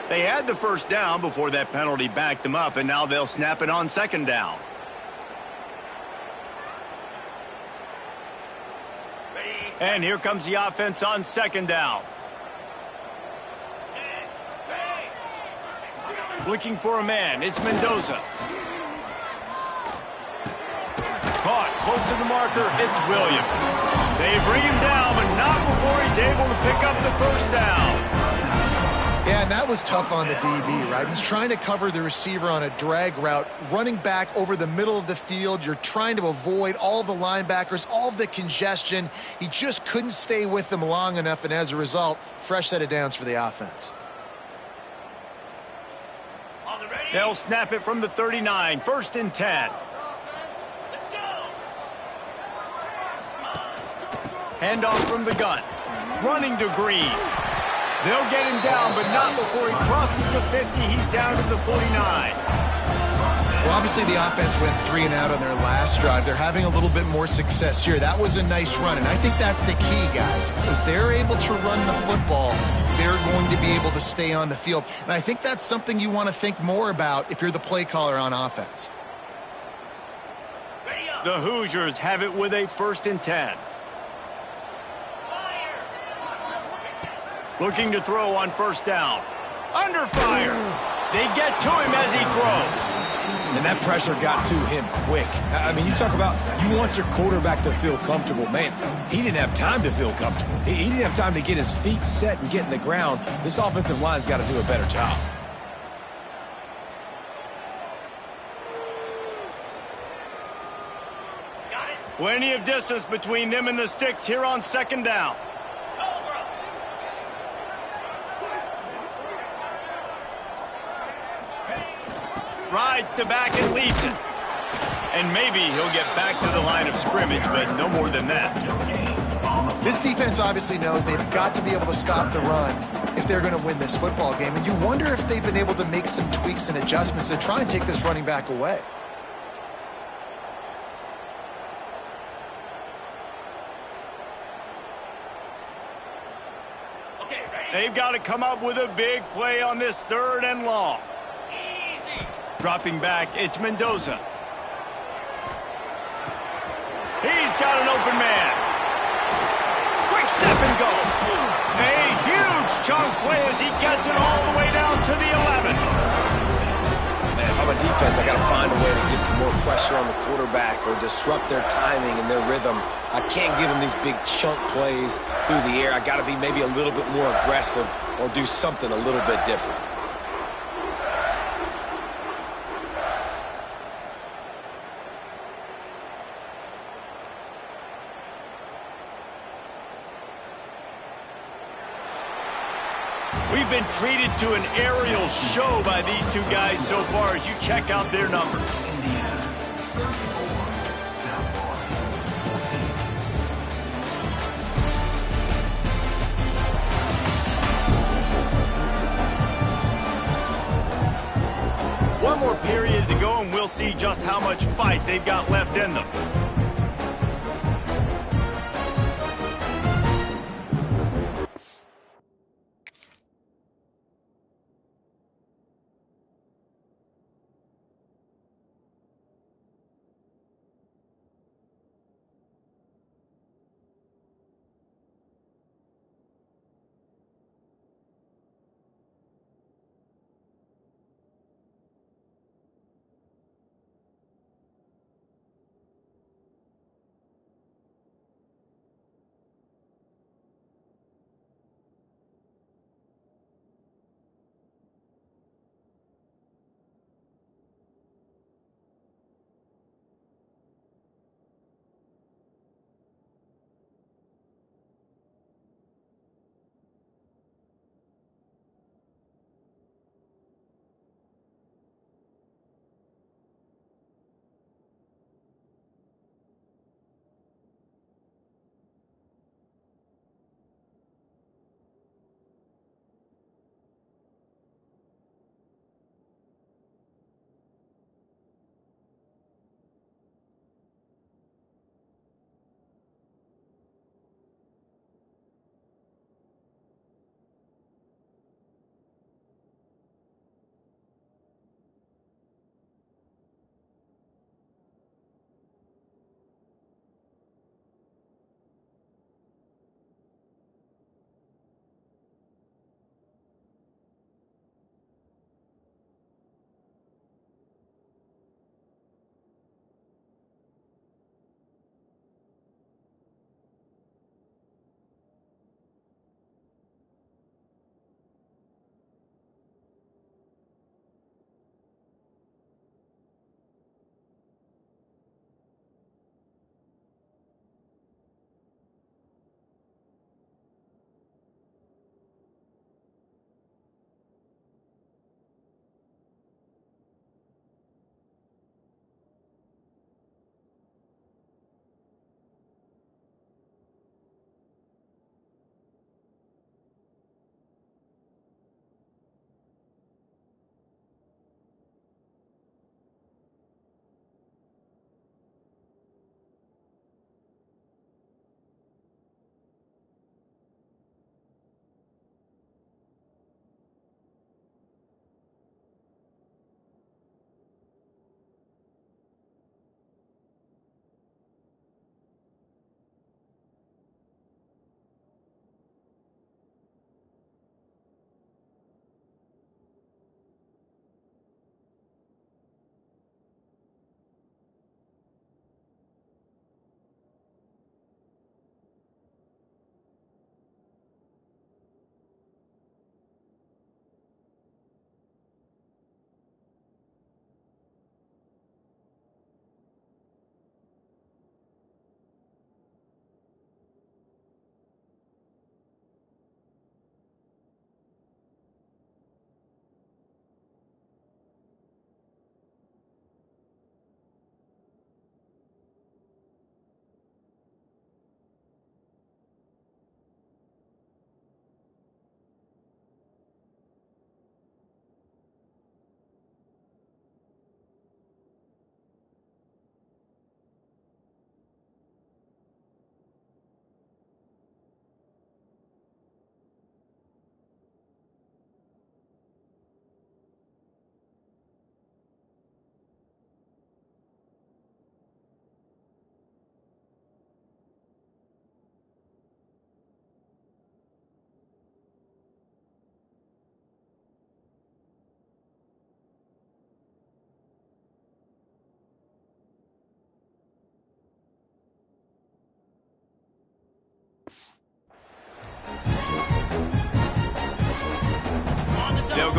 They had the first down before that penalty backed them up, and now they'll snap it on second down. And here comes the offense on second down. Looking for a man. It's Mendoza. Caught close to the marker. It's Williams. They bring him down, but not before he's able to pick up the first down. Yeah, and that was tough on the DB, right? He's trying to cover the receiver on a drag route, running back over the middle of the field. You're trying to avoid all the linebackers, all of the congestion. He just couldn't stay with them long enough, and as a result, fresh set of downs for the offense. On the ready. They'll snap it from the 39, 1st and 10. Let's go. Handoff from the gun. Running to Green. They'll get him down, but not before he crosses the 50. He's down to the 49. Well, obviously the offense went 3 and out on their last drive. They're having a little bit more success here. That was a nice run, and I think that's the key, guys. If they're able to run the football, they're going to be able to stay on the field. And I think that's something you want to think more about if you're the play caller on offense. Ready up. The Hoosiers have it with a 1st and 10. Fire. Looking to throw on 1st down. Under fire. They get to him as he throws. And that pressure got to him quick. I mean, you talk about you want your quarterback to feel comfortable. Man, he didn't have time to feel comfortable. He didn't have time to get his feet set and get in the ground. This offensive line's got to do a better job. Got it. Plenty of distance between them and the sticks here on 2nd down. Cobra. Rides to back and leads it. And maybe he'll get back to the line of scrimmage, but no more than that. This defense obviously knows they've got to be able to stop the run if they're going to win this football game. And you wonder if they've been able to make some tweaks and adjustments to try and take this running back away. Okay, ready. They've got to come up with a big play on this 3rd and long. Easy. Dropping back, it's Mendoza. He's got an open man. Quick step and go. A huge chunk play as he gets it all the way down to the 11. Man, if I'm a defense, I got to find a way to get some more pressure on the quarterback or disrupt their timing and their rhythm. I can't give them these big chunk plays through the air. I got to be maybe a little bit more aggressive or do something a little bit different. We've been treated to an aerial show by these two guys so far as you check out their numbers. One more period to go and we'll see just how much fight they've got left in them.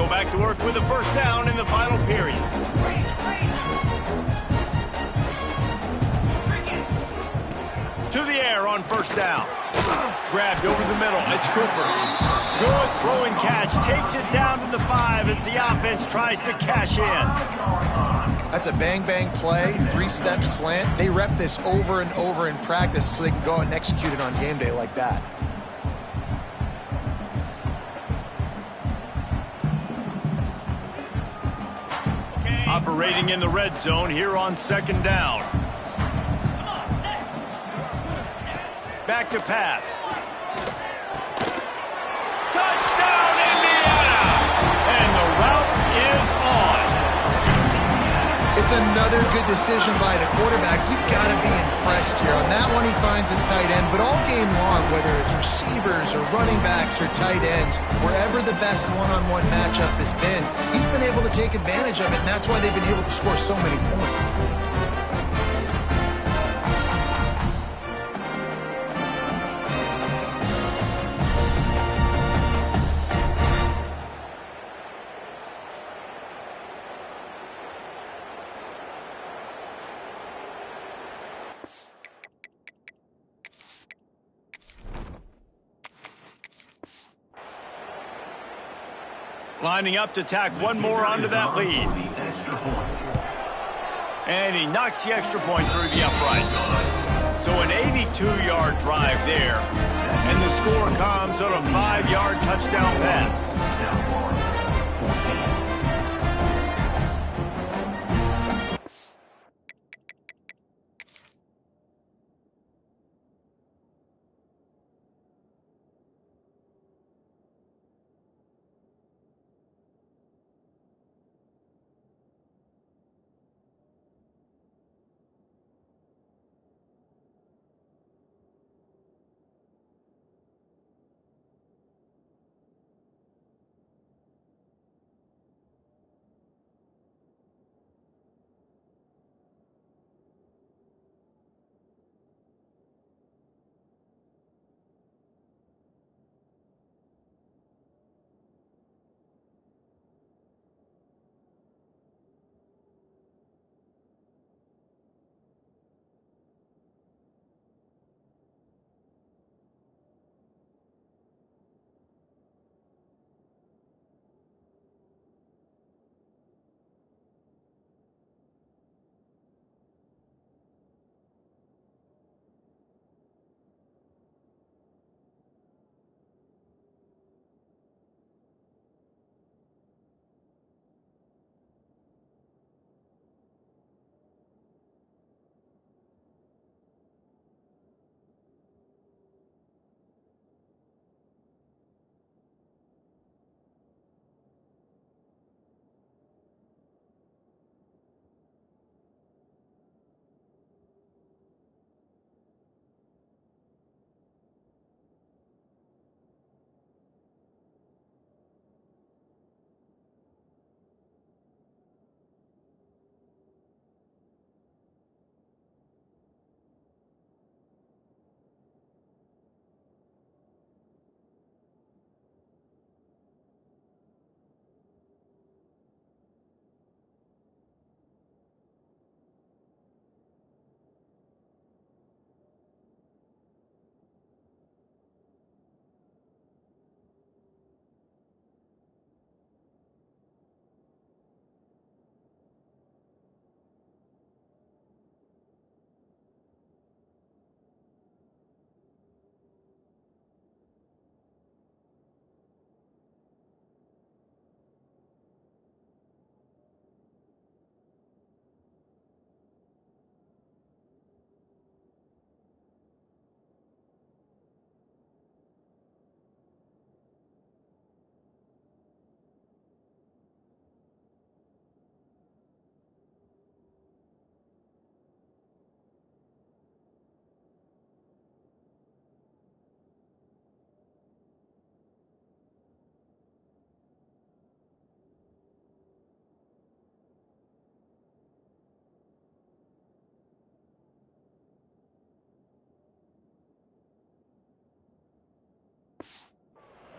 go back to work with a first down in the final period. To the air on first down. Grabbed over the middle. It's Cooper. Good throw and catch. Takes it down to the 5 as the offense tries to cash in. That's a bang-bang play, three-step slant. They rep this over and over in practice so they can go out and execute it on game day like that. Operating in the red zone here on second down. Back to pass. Touchdown, Indiana! And the route is on. It's another good decision by the quarterback. You've got to be impressed here. On that one, he finds his tight end. But all game long, whether it's receivers or running backs or tight ends, wherever the best one-on-one matchup has been, he's been able to take advantage of it, and that's why they've been able to score so many points. Lining up to tack one more onto that lead. And he knocks the extra point through the uprights. So an 82-yard drive there. And the score comes on a 5-yard touchdown pass.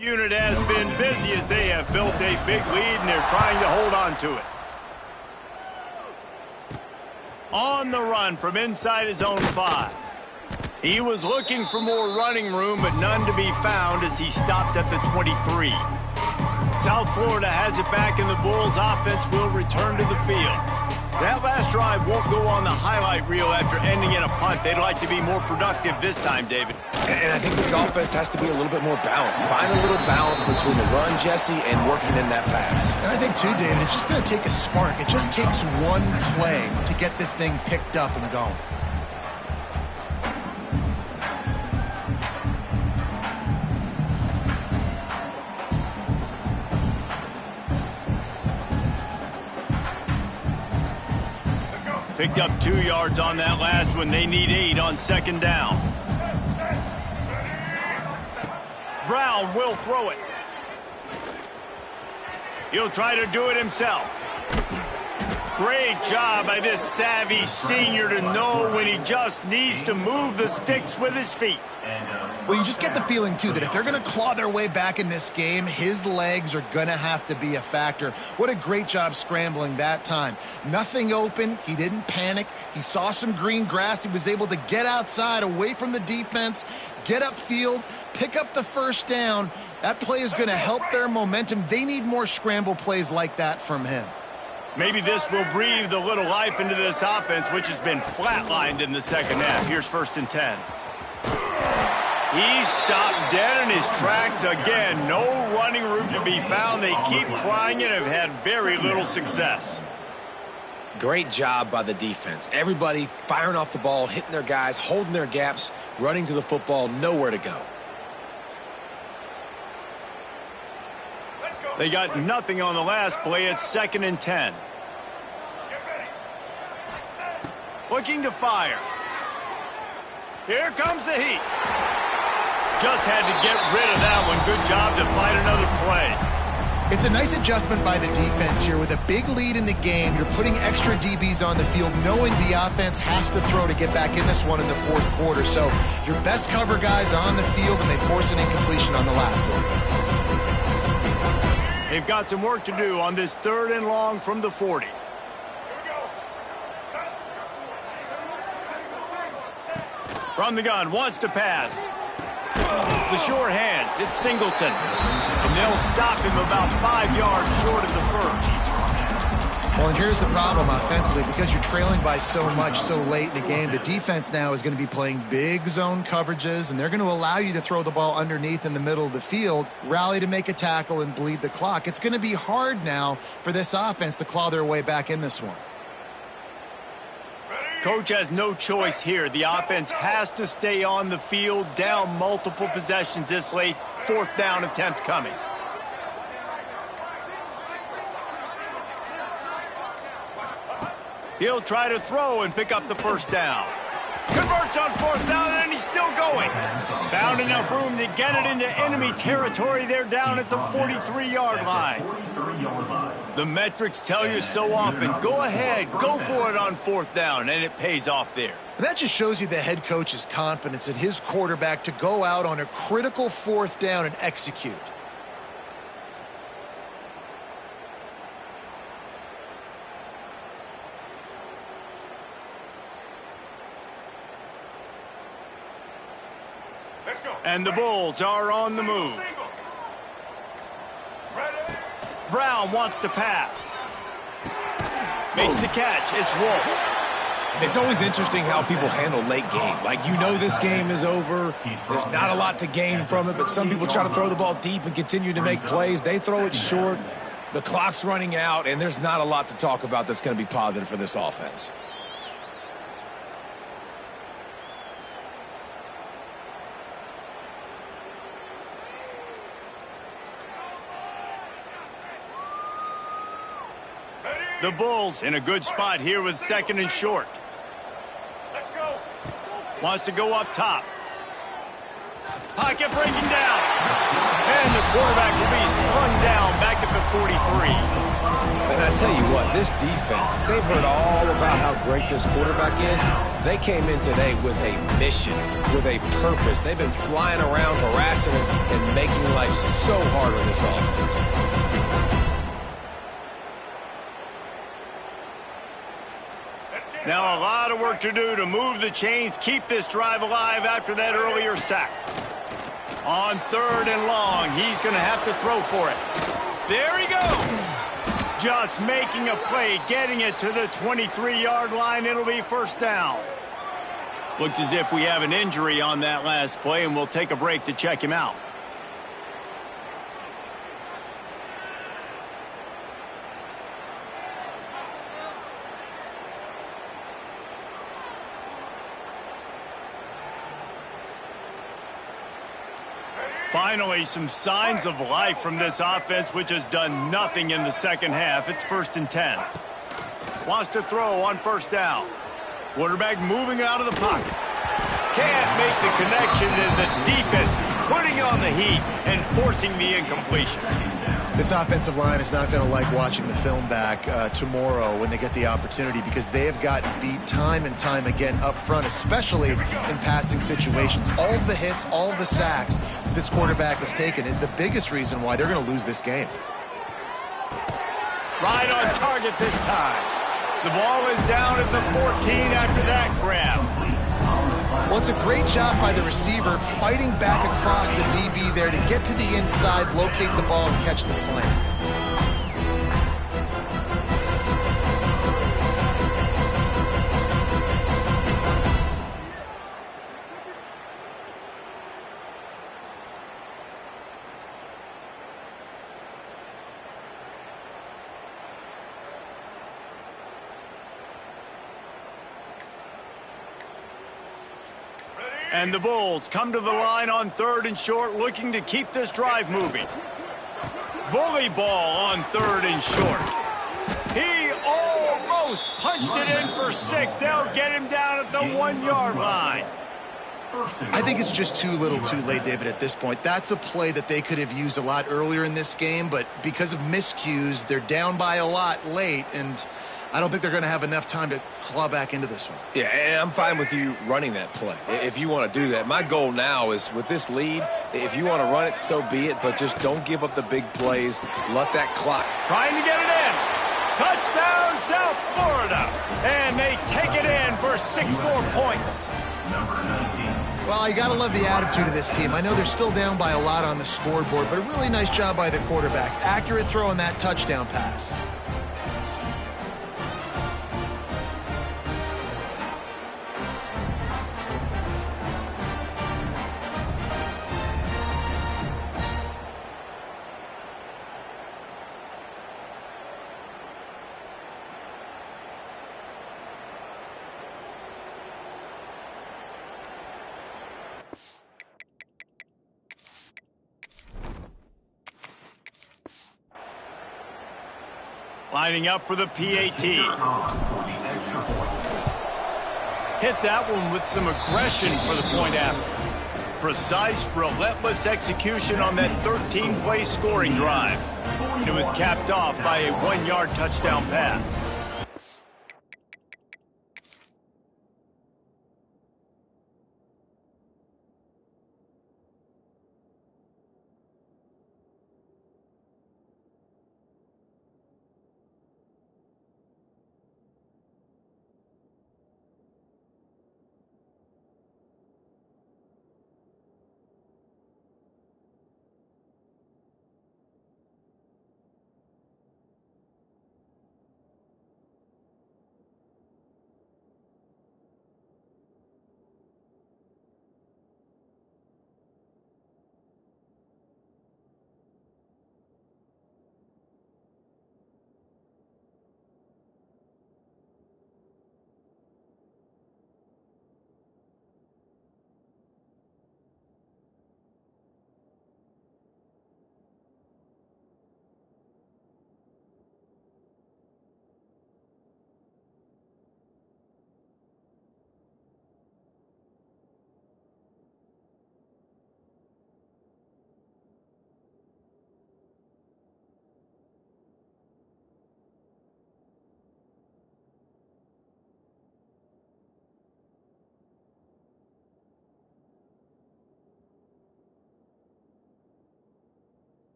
Unit has been busy as they have built a big lead and they're trying to hold on to it. On the run from inside his own 5. He was looking for more running room, but none to be found as he stopped at the 23. South Florida has it back, and the Bulls offense will return to the field. That last drive won't go on the highlight reel after ending in a punt. They'd like to be more productive this time, David. And I think this offense has to be a little bit more balanced. Find a little balance between the run, Jesse, and working in that pass. And I think, too, David, it's just going to take a spark. It just takes one play to get this thing picked up and going. Picked up 2 yards on that last one. They need 8 on second down. Brown will throw it. He'll try to do it himself. Great job by this savvy senior to know when he just needs to move the sticks with his feet. Well, you just get the feeling, too, that if they're going to claw their way back in this game, his legs are going to have to be a factor. What a great job scrambling that time. Nothing open. He didn't panic. He saw some green grass. He was able to get outside, away from the defense, get upfield, pick up the first down. That play is going to help their momentum. They need more scramble plays like that from him. Maybe this will breathe a little life into this offense, which has been flatlined in the second half. Here's 1st and 10. He stopped dead in his tracks again. No running room to be found. They keep trying and have had very little success. Great job by the defense. Everybody firing off the ball, hitting their guys, holding their gaps, running to the football, nowhere to go. They got nothing on the last play. It's 2nd and 10. Looking to fire. Here comes the heat. Just had to get rid of that one. Good job to find another play. It's a nice adjustment by the defense here. With a big lead in the game, you're putting extra DBs on the field, knowing the offense has to throw to get back in this one in the 4th quarter. So your best cover guys on the field, and they force an incompletion on the last one. They've got some work to do on this 3rd and long from the 40. From the gun, wants to pass. The sure hands, it's Singleton. And they'll stop him about 5 yards short of the first. Well, and here's the problem offensively. Because you're trailing by so much so late in the game, the defense now is going to be playing big zone coverages, and they're going to allow you to throw the ball underneath in the middle of the field, rally to make a tackle, and bleed the clock. It's going to be hard now for this offense to claw their way back in this one. Coach has no choice here. The offense has to stay on the field, down multiple possessions this late. 4th down attempt coming. He'll try to throw and pick up the first down. Converts on 4th down, and he's still going. Found enough room to get it into enemy territory. They're down at the 43-yard line. The metrics tell you so often, go ahead, go for it on 4th down, and it pays off there. And that just shows you the head coach's confidence in his quarterback to go out on a critical 4th down and execute. And the Bulls are on the move. Brown wants to pass. Makes the catch. It's Wolf. It's always interesting how people handle late game. Like, you know this game is over. There's not a lot to gain from it, but some people try to throw the ball deep and continue to make plays. They throw it short. The clock's running out, and there's not a lot to talk about that's going to be positive for this offense. The Bulls in a good spot here with 2nd and short. Let's go. Wants to go up top. Pocket breaking down. And the quarterback will be slung down back at the 43. And I tell you what, this defense, they've heard all about how great this quarterback is. They came in today with a mission, with a purpose. They've been flying around, harassing him, and making life so hard on this offense. Now a lot of work to do to move the chains, keep this drive alive after that earlier sack. On 3rd and long, he's going to have to throw for it. There he goes. Just making a play, getting it to the 23-yard line. It'll be first down. Looks as if we have an injury on that last play, and we'll take a break to check him out. Finally, some signs of life from this offense, which has done nothing in the second half. It's 1st and 10. Wants to throw on 1st down. Quarterback moving out of the pocket. Can't make the connection, and the defense putting on the heat and forcing the incompletion. This offensive line is not going to like watching the film back tomorrow when they get the opportunity, because they have gotten beat time and time again up front, especially in passing situations. All of the hits, all of the sacks this quarterback has taken is the biggest reason why they're going to lose this game. Right on target this time. The ball is down at the 14 after that grab. Well, it's a great job by the receiver fighting back across the DB there to get to the inside, locate the ball, and catch the slant. And the Bulls come to the line on 3rd and short, looking to keep this drive moving. Bully ball on 3rd and short. He almost punched it in for 6. They'll get him down at the 1-yard line. I think it's just too little too late, David, at this point. That's a play that they could have used a lot earlier in this game, but because of miscues, they're down by a lot late, and I don't think they're going to have enough time to claw back into this one. Yeah, and I'm fine with you running that play if you want to do that. My goal now is, with this lead, if you want to run it, so be it, but just don't give up the big plays. Let that clock. Trying to get it in. Touchdown, South Florida. And they take it in for 6 more points. Number 19. Well, you got to love the attitude of this team. I know they're still down by a lot on the scoreboard, but a really nice job by the quarterback. Accurate throw on that touchdown pass. Lining up for the PAT. Hit that one with some aggression for the point after. Precise, relentless execution on that 13-play scoring drive. It was capped off by a 1-yard touchdown pass.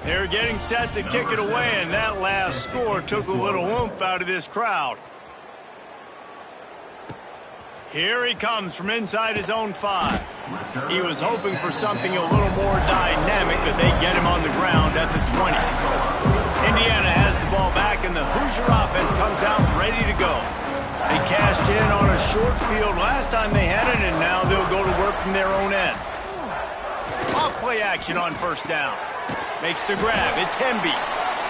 They're getting set to kick it away, and that last score took a little oomph out of this crowd. Here he comes from inside his own 5. He was hoping for something a little more dynamic, but they get him on the ground at the 20. Indiana has the ball back, and the Hoosier offense comes out ready to go. They cashed in on a short field last time they had it, and now they'll go to work from their own end. Off play action on first down. Makes the grab. It's Hemby.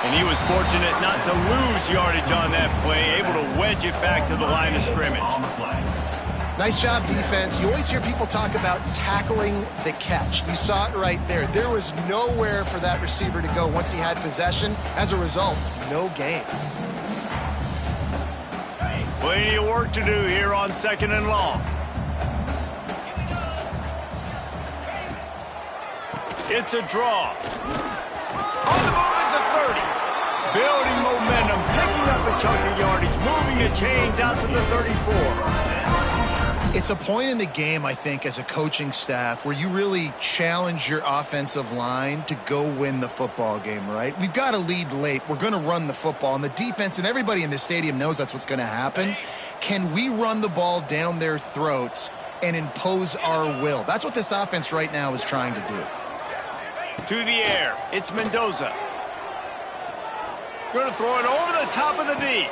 And he was fortunate not to lose yardage on that play, able to wedge it back to the line of scrimmage. Nice job, defense. You always hear people talk about tackling the catch. You saw it right there. There was nowhere for that receiver to go once he had possession. As a result, no gain. Plenty of work to do here on 2nd and long. It's a draw. On the move at the 30. Building momentum, picking up a chunk of yardage, moving the chains out to the 34. It's a point in the game, I think, as a coaching staff where you really challenge your offensive line to go win the football game, right? We've got to lead late. We're going to run the football. And the defense and everybody in the stadium knows that's what's going to happen. Can we run the ball down their throats and impose our will? That's what this offense right now is trying to do. To the air. It's Mendoza. Going to throw it over the top of the D.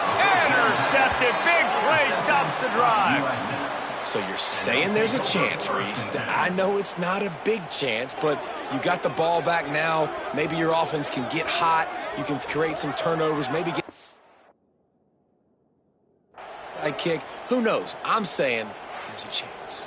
Intercepted. Big play stops the drive. So you're saying there's a chance, Reese. I know it's not a big chance, but you got the ball back now. Maybe your offense can get hot. You can create some turnovers. Maybe get a kick. Who knows? I'm saying there's a chance.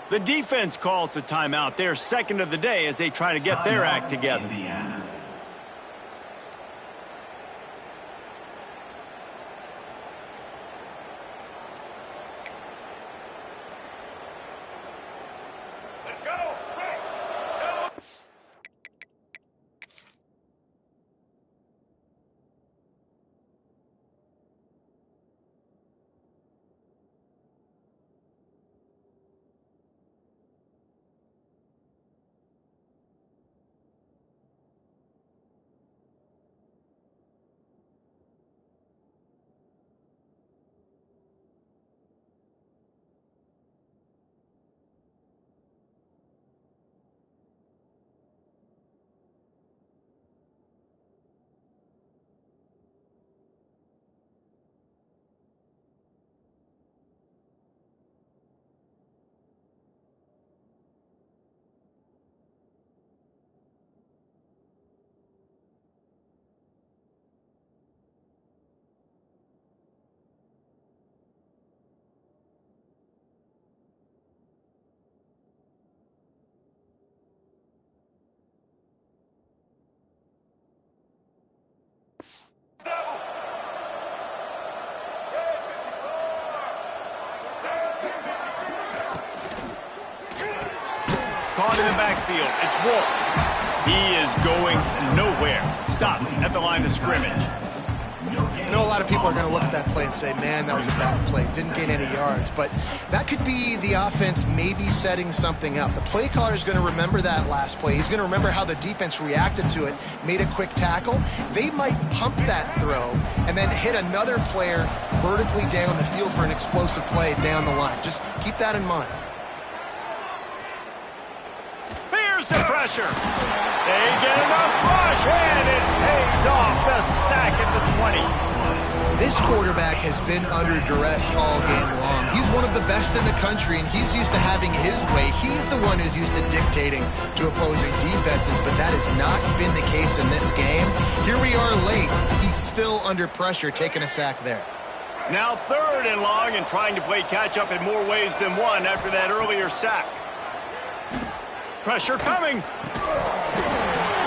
The defense calls the timeout. They're second of the day as they try to get their act together. Caught in the backfield. It's Wolf. He is going nowhere. Stop at the line of scrimmage. I know a lot of people are going to look at that play and say, man, that was a bad play. Didn't gain any yards. But that could be the offense maybe setting something up. The play caller is going to remember that last play. He's going to remember how the defense reacted to it, made a quick tackle. They might pump that throw and then hit another player vertically down the field for an explosive play down the line. Just keep that in mind. Here's the pressure. They get enough rush, and it pays off. The sack at the 20. This quarterback has been under duress all game long. He's one of the best in the country, and he's used to having his way. He's the one who's used to dictating to opposing defenses, but that has not been the case in this game. Here we are late. He's still under pressure, taking a sack there. Now 3rd and long, and trying to play catch-up in more ways than one after that earlier sack. Pressure coming.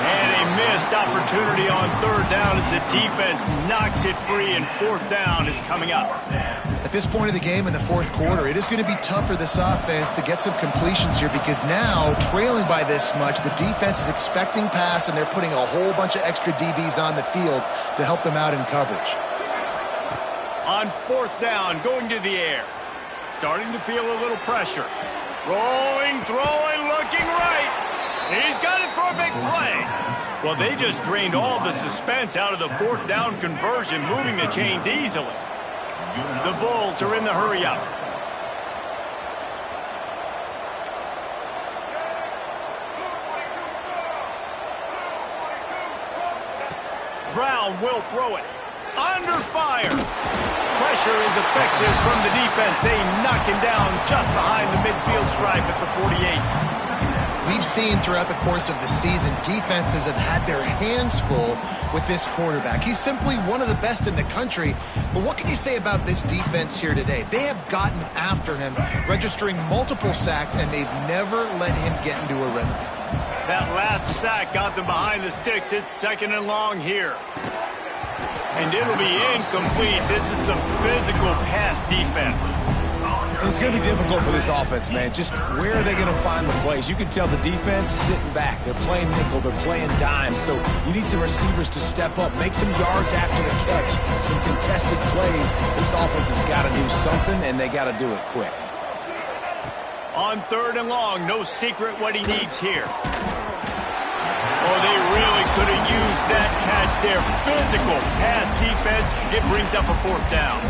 And a missed opportunity on 3rd down as the defense knocks it free, and 4th down is coming up. At this point of the game in the 4th quarter, it is going to be tough for this offense to get some completions here, because now, trailing by this much, the defense is expecting pass, and they're putting a whole bunch of extra DBs on the field to help them out in coverage. On 4th down, going to the air. Starting to feel a little pressure. Rolling, throwing, looking right. He's got it for a big play. Well, they just drained all the suspense out of the 4th down conversion, moving the chains easily. The Bulls are in the hurry-up. Brown will throw it. Under fire. Pressure is effective from the defense. They knock him down just behind the midfield stripe at the 48. We've seen throughout the course of the season, defenses have had their hands full with this quarterback. He's simply one of the best in the country. But what can you say about this defense here today? They have gotten after him, registering multiple sacks, and they've never let him get into a rhythm. That last sack got them behind the sticks. It's 2nd and long here. And it'll be incomplete. This is some physical pass defense. It's going to be difficult for this offense, man. Just where are they going to find the plays? You can tell the defense sitting back. They're playing nickel. They're playing dime. So you need some receivers to step up, make some yards after the catch, some contested plays. This offense has got to do something, and they got to do it quick. On 3rd and long, no secret what he needs here. Oh, they really could have used that catch there. Physical pass defense. It brings up a 4th down.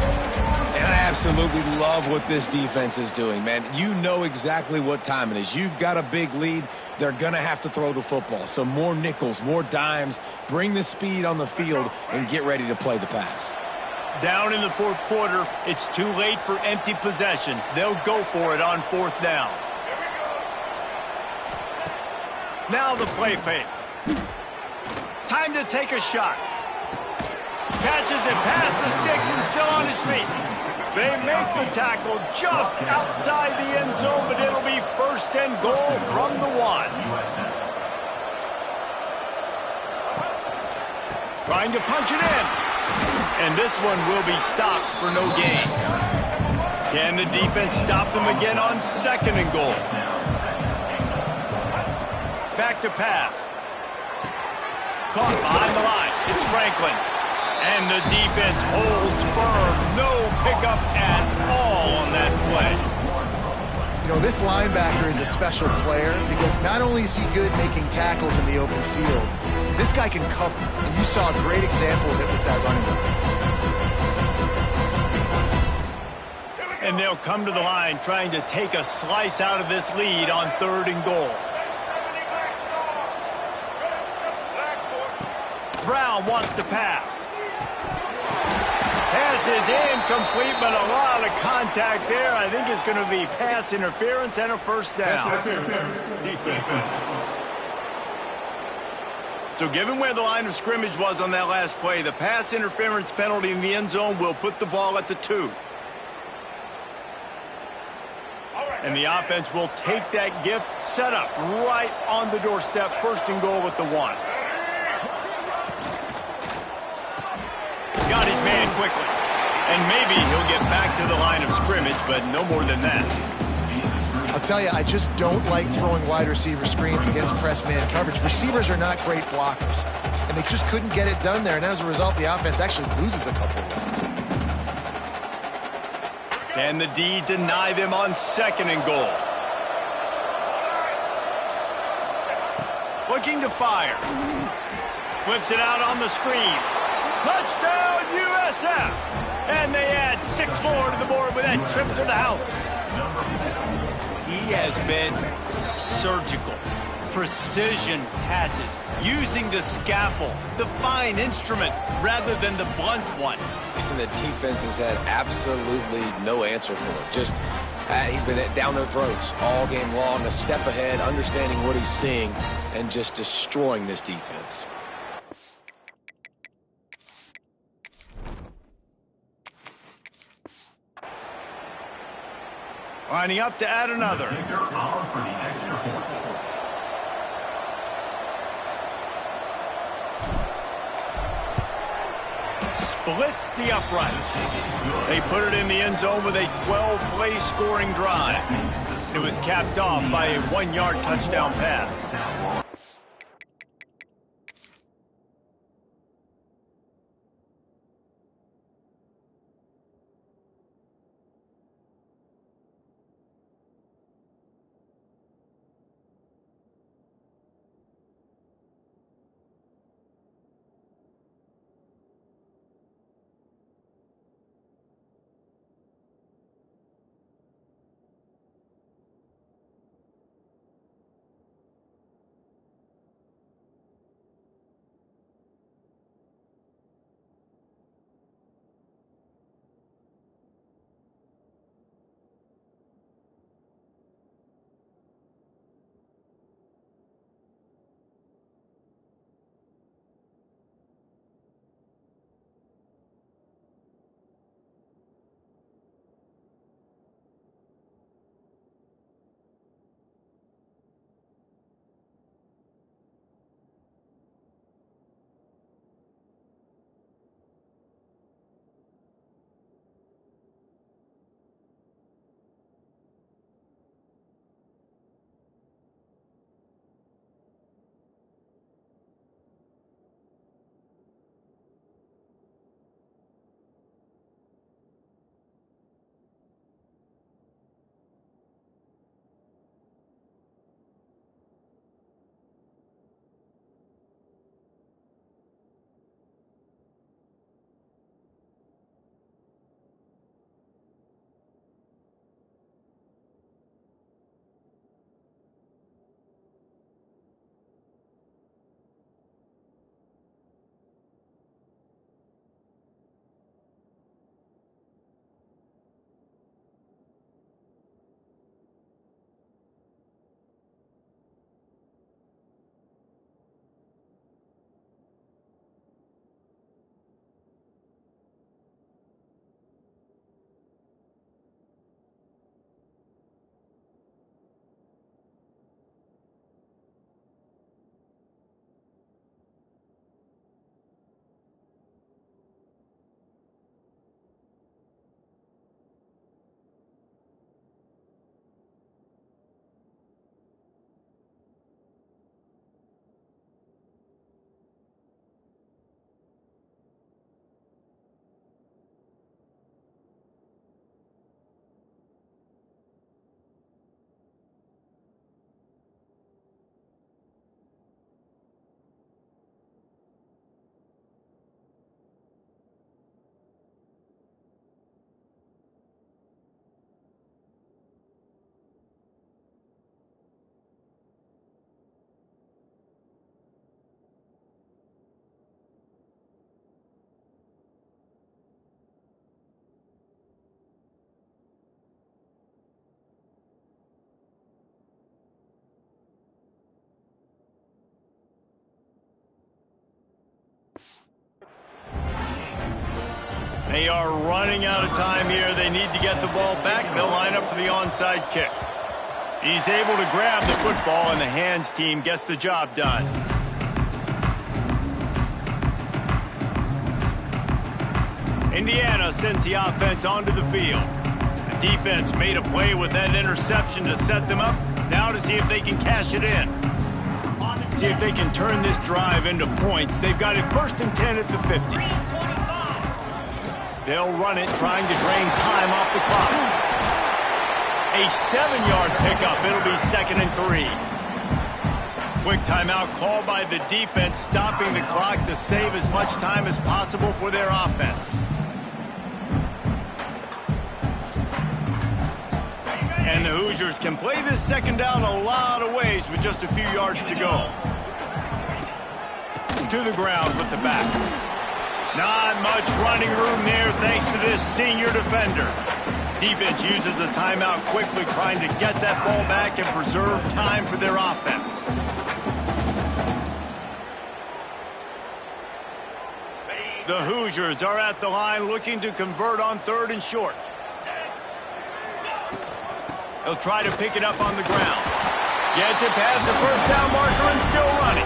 And I absolutely love what this defense is doing, man. You know exactly what time it is. You've got a big lead. They're going to have to throw the football. So more nickels, more dimes. Bring the speed on the field and get ready to play the pass. Down in the 4th quarter, it's too late for empty possessions. They'll go for it on 4th down. Now the play fake. Time to take a shot. Catches it past the sticks and still on his feet. They make the tackle just outside the end zone, but it'll be 1st and goal from the 1. Trying to punch it in. And this one will be stopped for no gain. Can the defense stop them again on 2nd and goal? Back to pass. Caught behind the line. It's Franklin. And the defense holds firm. No pickup at all on that play. You know, this linebacker is a special player because not only is he good making tackles in the open field, this guy can cover. And you saw a great example of it with that running back. And they'll come to the line trying to take a slice out of this lead on 3rd and goal. Brown wants to pass. Pass is incomplete, but a lot of contact there. I think it's going to be pass interference and a 1st down. So given where the line of scrimmage was on that last play, the pass interference penalty in the end zone will put the ball at the 2. And the offense will take that gift, set up right on the doorstep, 1st and goal with the 1. Got his man quickly. And maybe he'll get back to the line of scrimmage, but no more than that. I'll tell you, I just don't like throwing wide receiver screens against press man coverage. Receivers are not great blockers, and they just couldn't get it done there. And as a result, the offense actually loses a couple of runs. Can the D deny them on 2nd and goal? Looking to fire. Flips it out on the screen. Touchdown, USF! And they add 6 more to the board with that trip to the house. He has been surgical. Precision passes, using the scalpel, the fine instrument, rather than the blunt one. and the defense has had absolutely no answer for him. Just, he's been down their throats all game long, a step ahead, understanding what he's seeing, and just destroying this defense. Lining up to add another. Kicker on for the extra point. Splits the uprights. They put it in the end zone with a 12-play scoring drive. It was capped off by a 1-yard touchdown pass. They are running out of time here. They need to get the ball back. They'll line up for the onside kick. He's able to grab the football, and the hands team gets the job done. Indiana sends the offense onto the field. The defense made a play with that interception to set them up. Now to see if they can cash it in. See if they can turn this drive into points. They've got it 1st and 10 at the 50. They'll run it, trying to drain time off the clock. A 7-yard pickup. It'll be 2nd and 3. Quick timeout called by the defense, stopping the clock to save as much time as possible for their offense. And the Hoosiers can play this 2nd down a lot of ways with just a few yards to go. To the ground with the back. Not much running room there thanks to this senior defender. Defense uses a timeout quickly, trying to get that ball back and preserve time for their offense. The Hoosiers are at the line looking to convert on 3rd and short. He'll try to pick it up on the ground. Gets it past the first down marker and still running.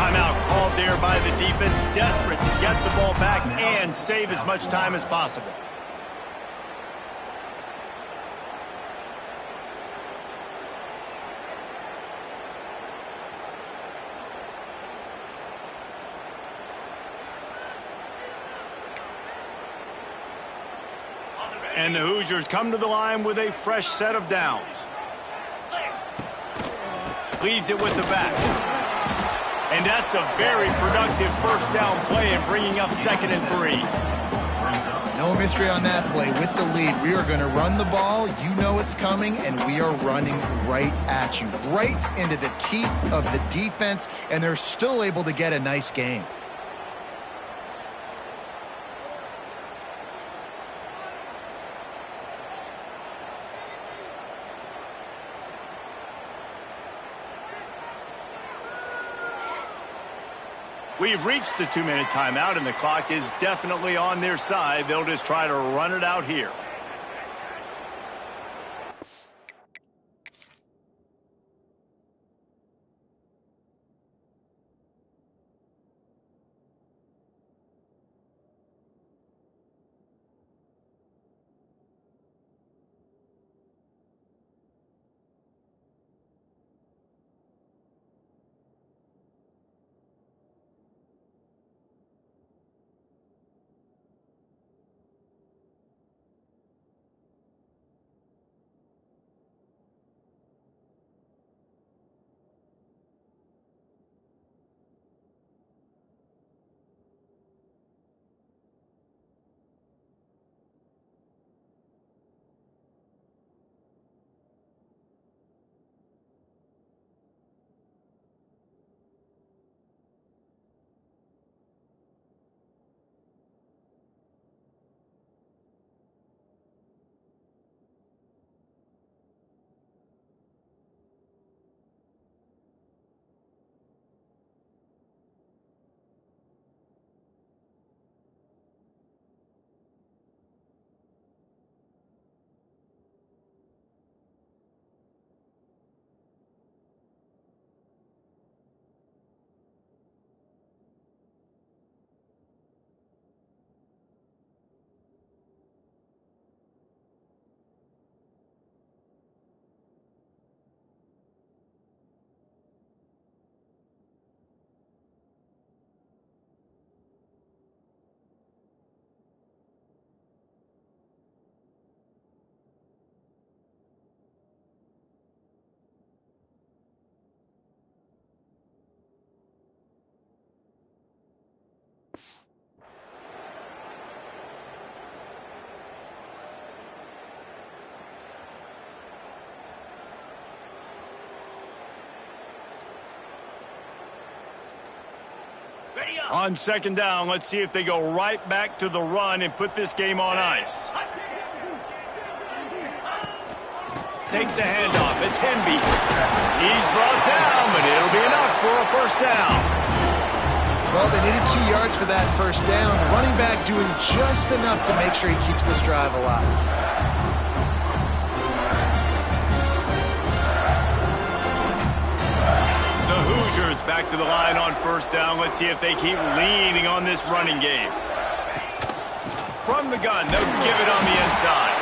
Timeout called there by the defense, desperate to get the ball back and save as much time as possible. And the Hoosiers come to the line with a fresh set of downs. Leaves it with the back. And that's a very productive first down play and bringing up 2nd and 3. No mystery on that play. With the lead, we are going to run the ball. You know it's coming, and we are running right at you, right into the teeth of the defense, and they're still able to get a nice game. We've reached the 2-minute timeout, and the clock is definitely on their side. They'll just try to run it out here. On 2nd down, let's see if they go right back to the run and put this game on ice. Takes the handoff. It's Hemby. He's brought down, but it'll be enough for a first down. Well, they needed 2 yards for that first down. The running back doing just enough to make sure he keeps this drive alive. The Hoosiers back to the line on first down. Let's see if they keep leaning on this running game. From the gun, they'll give it on the inside.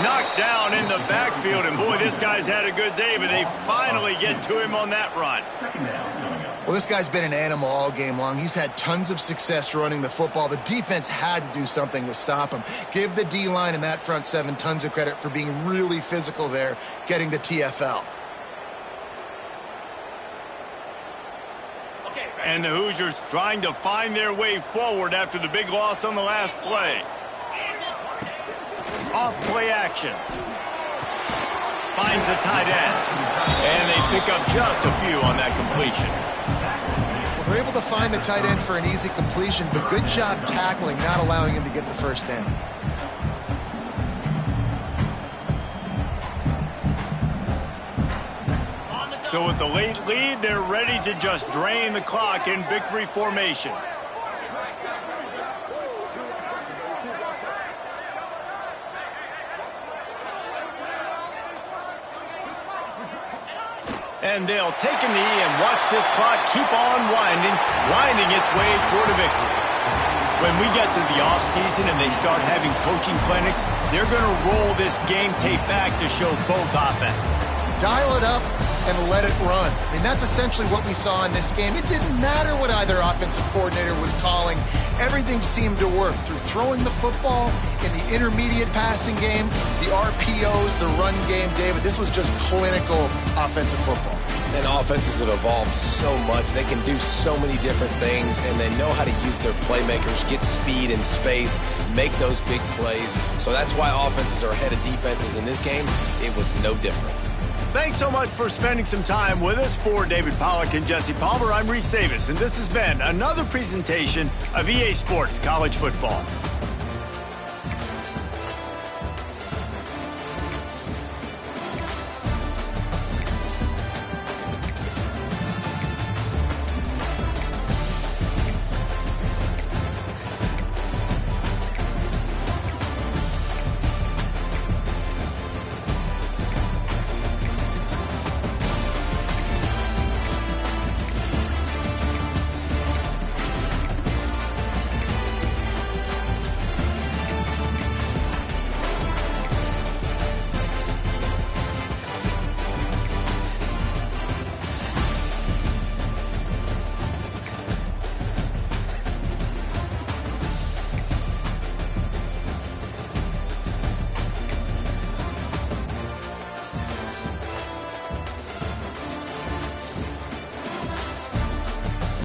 Knocked down in the backfield, and boy, this guy's had a good day, but they finally get to him on that run. Well, this guy's been an animal all game long. He's had tons of success running the football. The defense had to do something to stop him. Give the D-line and that front seven tons of credit for being really physical there, getting the TFL. And the Hoosiers trying to find their way forward after the big loss on the last play. Off play action. Finds the tight end. And they pick up just a few on that completion. They're able to find the tight end for an easy completion, but good job tackling, not allowing him to get the first down. So with the late lead, they're ready to just drain the clock in victory formation. And they'll take a knee and watch this clock keep on winding its way toward a victory. When we get to the offseason and they start having coaching clinics, they're going to roll this game tape back to show both offenses. Dial it up and let it run. I mean, that's essentially what we saw in this game. It didn't matter what either offensive coordinator was calling. Everything seemed to work through throwing the football in the intermediate passing game, the RPOs, the run game. David, this was just clinical offensive football. And offenses have evolved so much. They can do so many different things, and they know how to use their playmakers, get speed and space, make those big plays. So that's why offenses are ahead of defenses in this game. It was no different. Thanks so much for spending some time with us. For David Pollack and Jesse Palmer, I'm Reese Davis, and this has been another presentation of EA Sports College Football.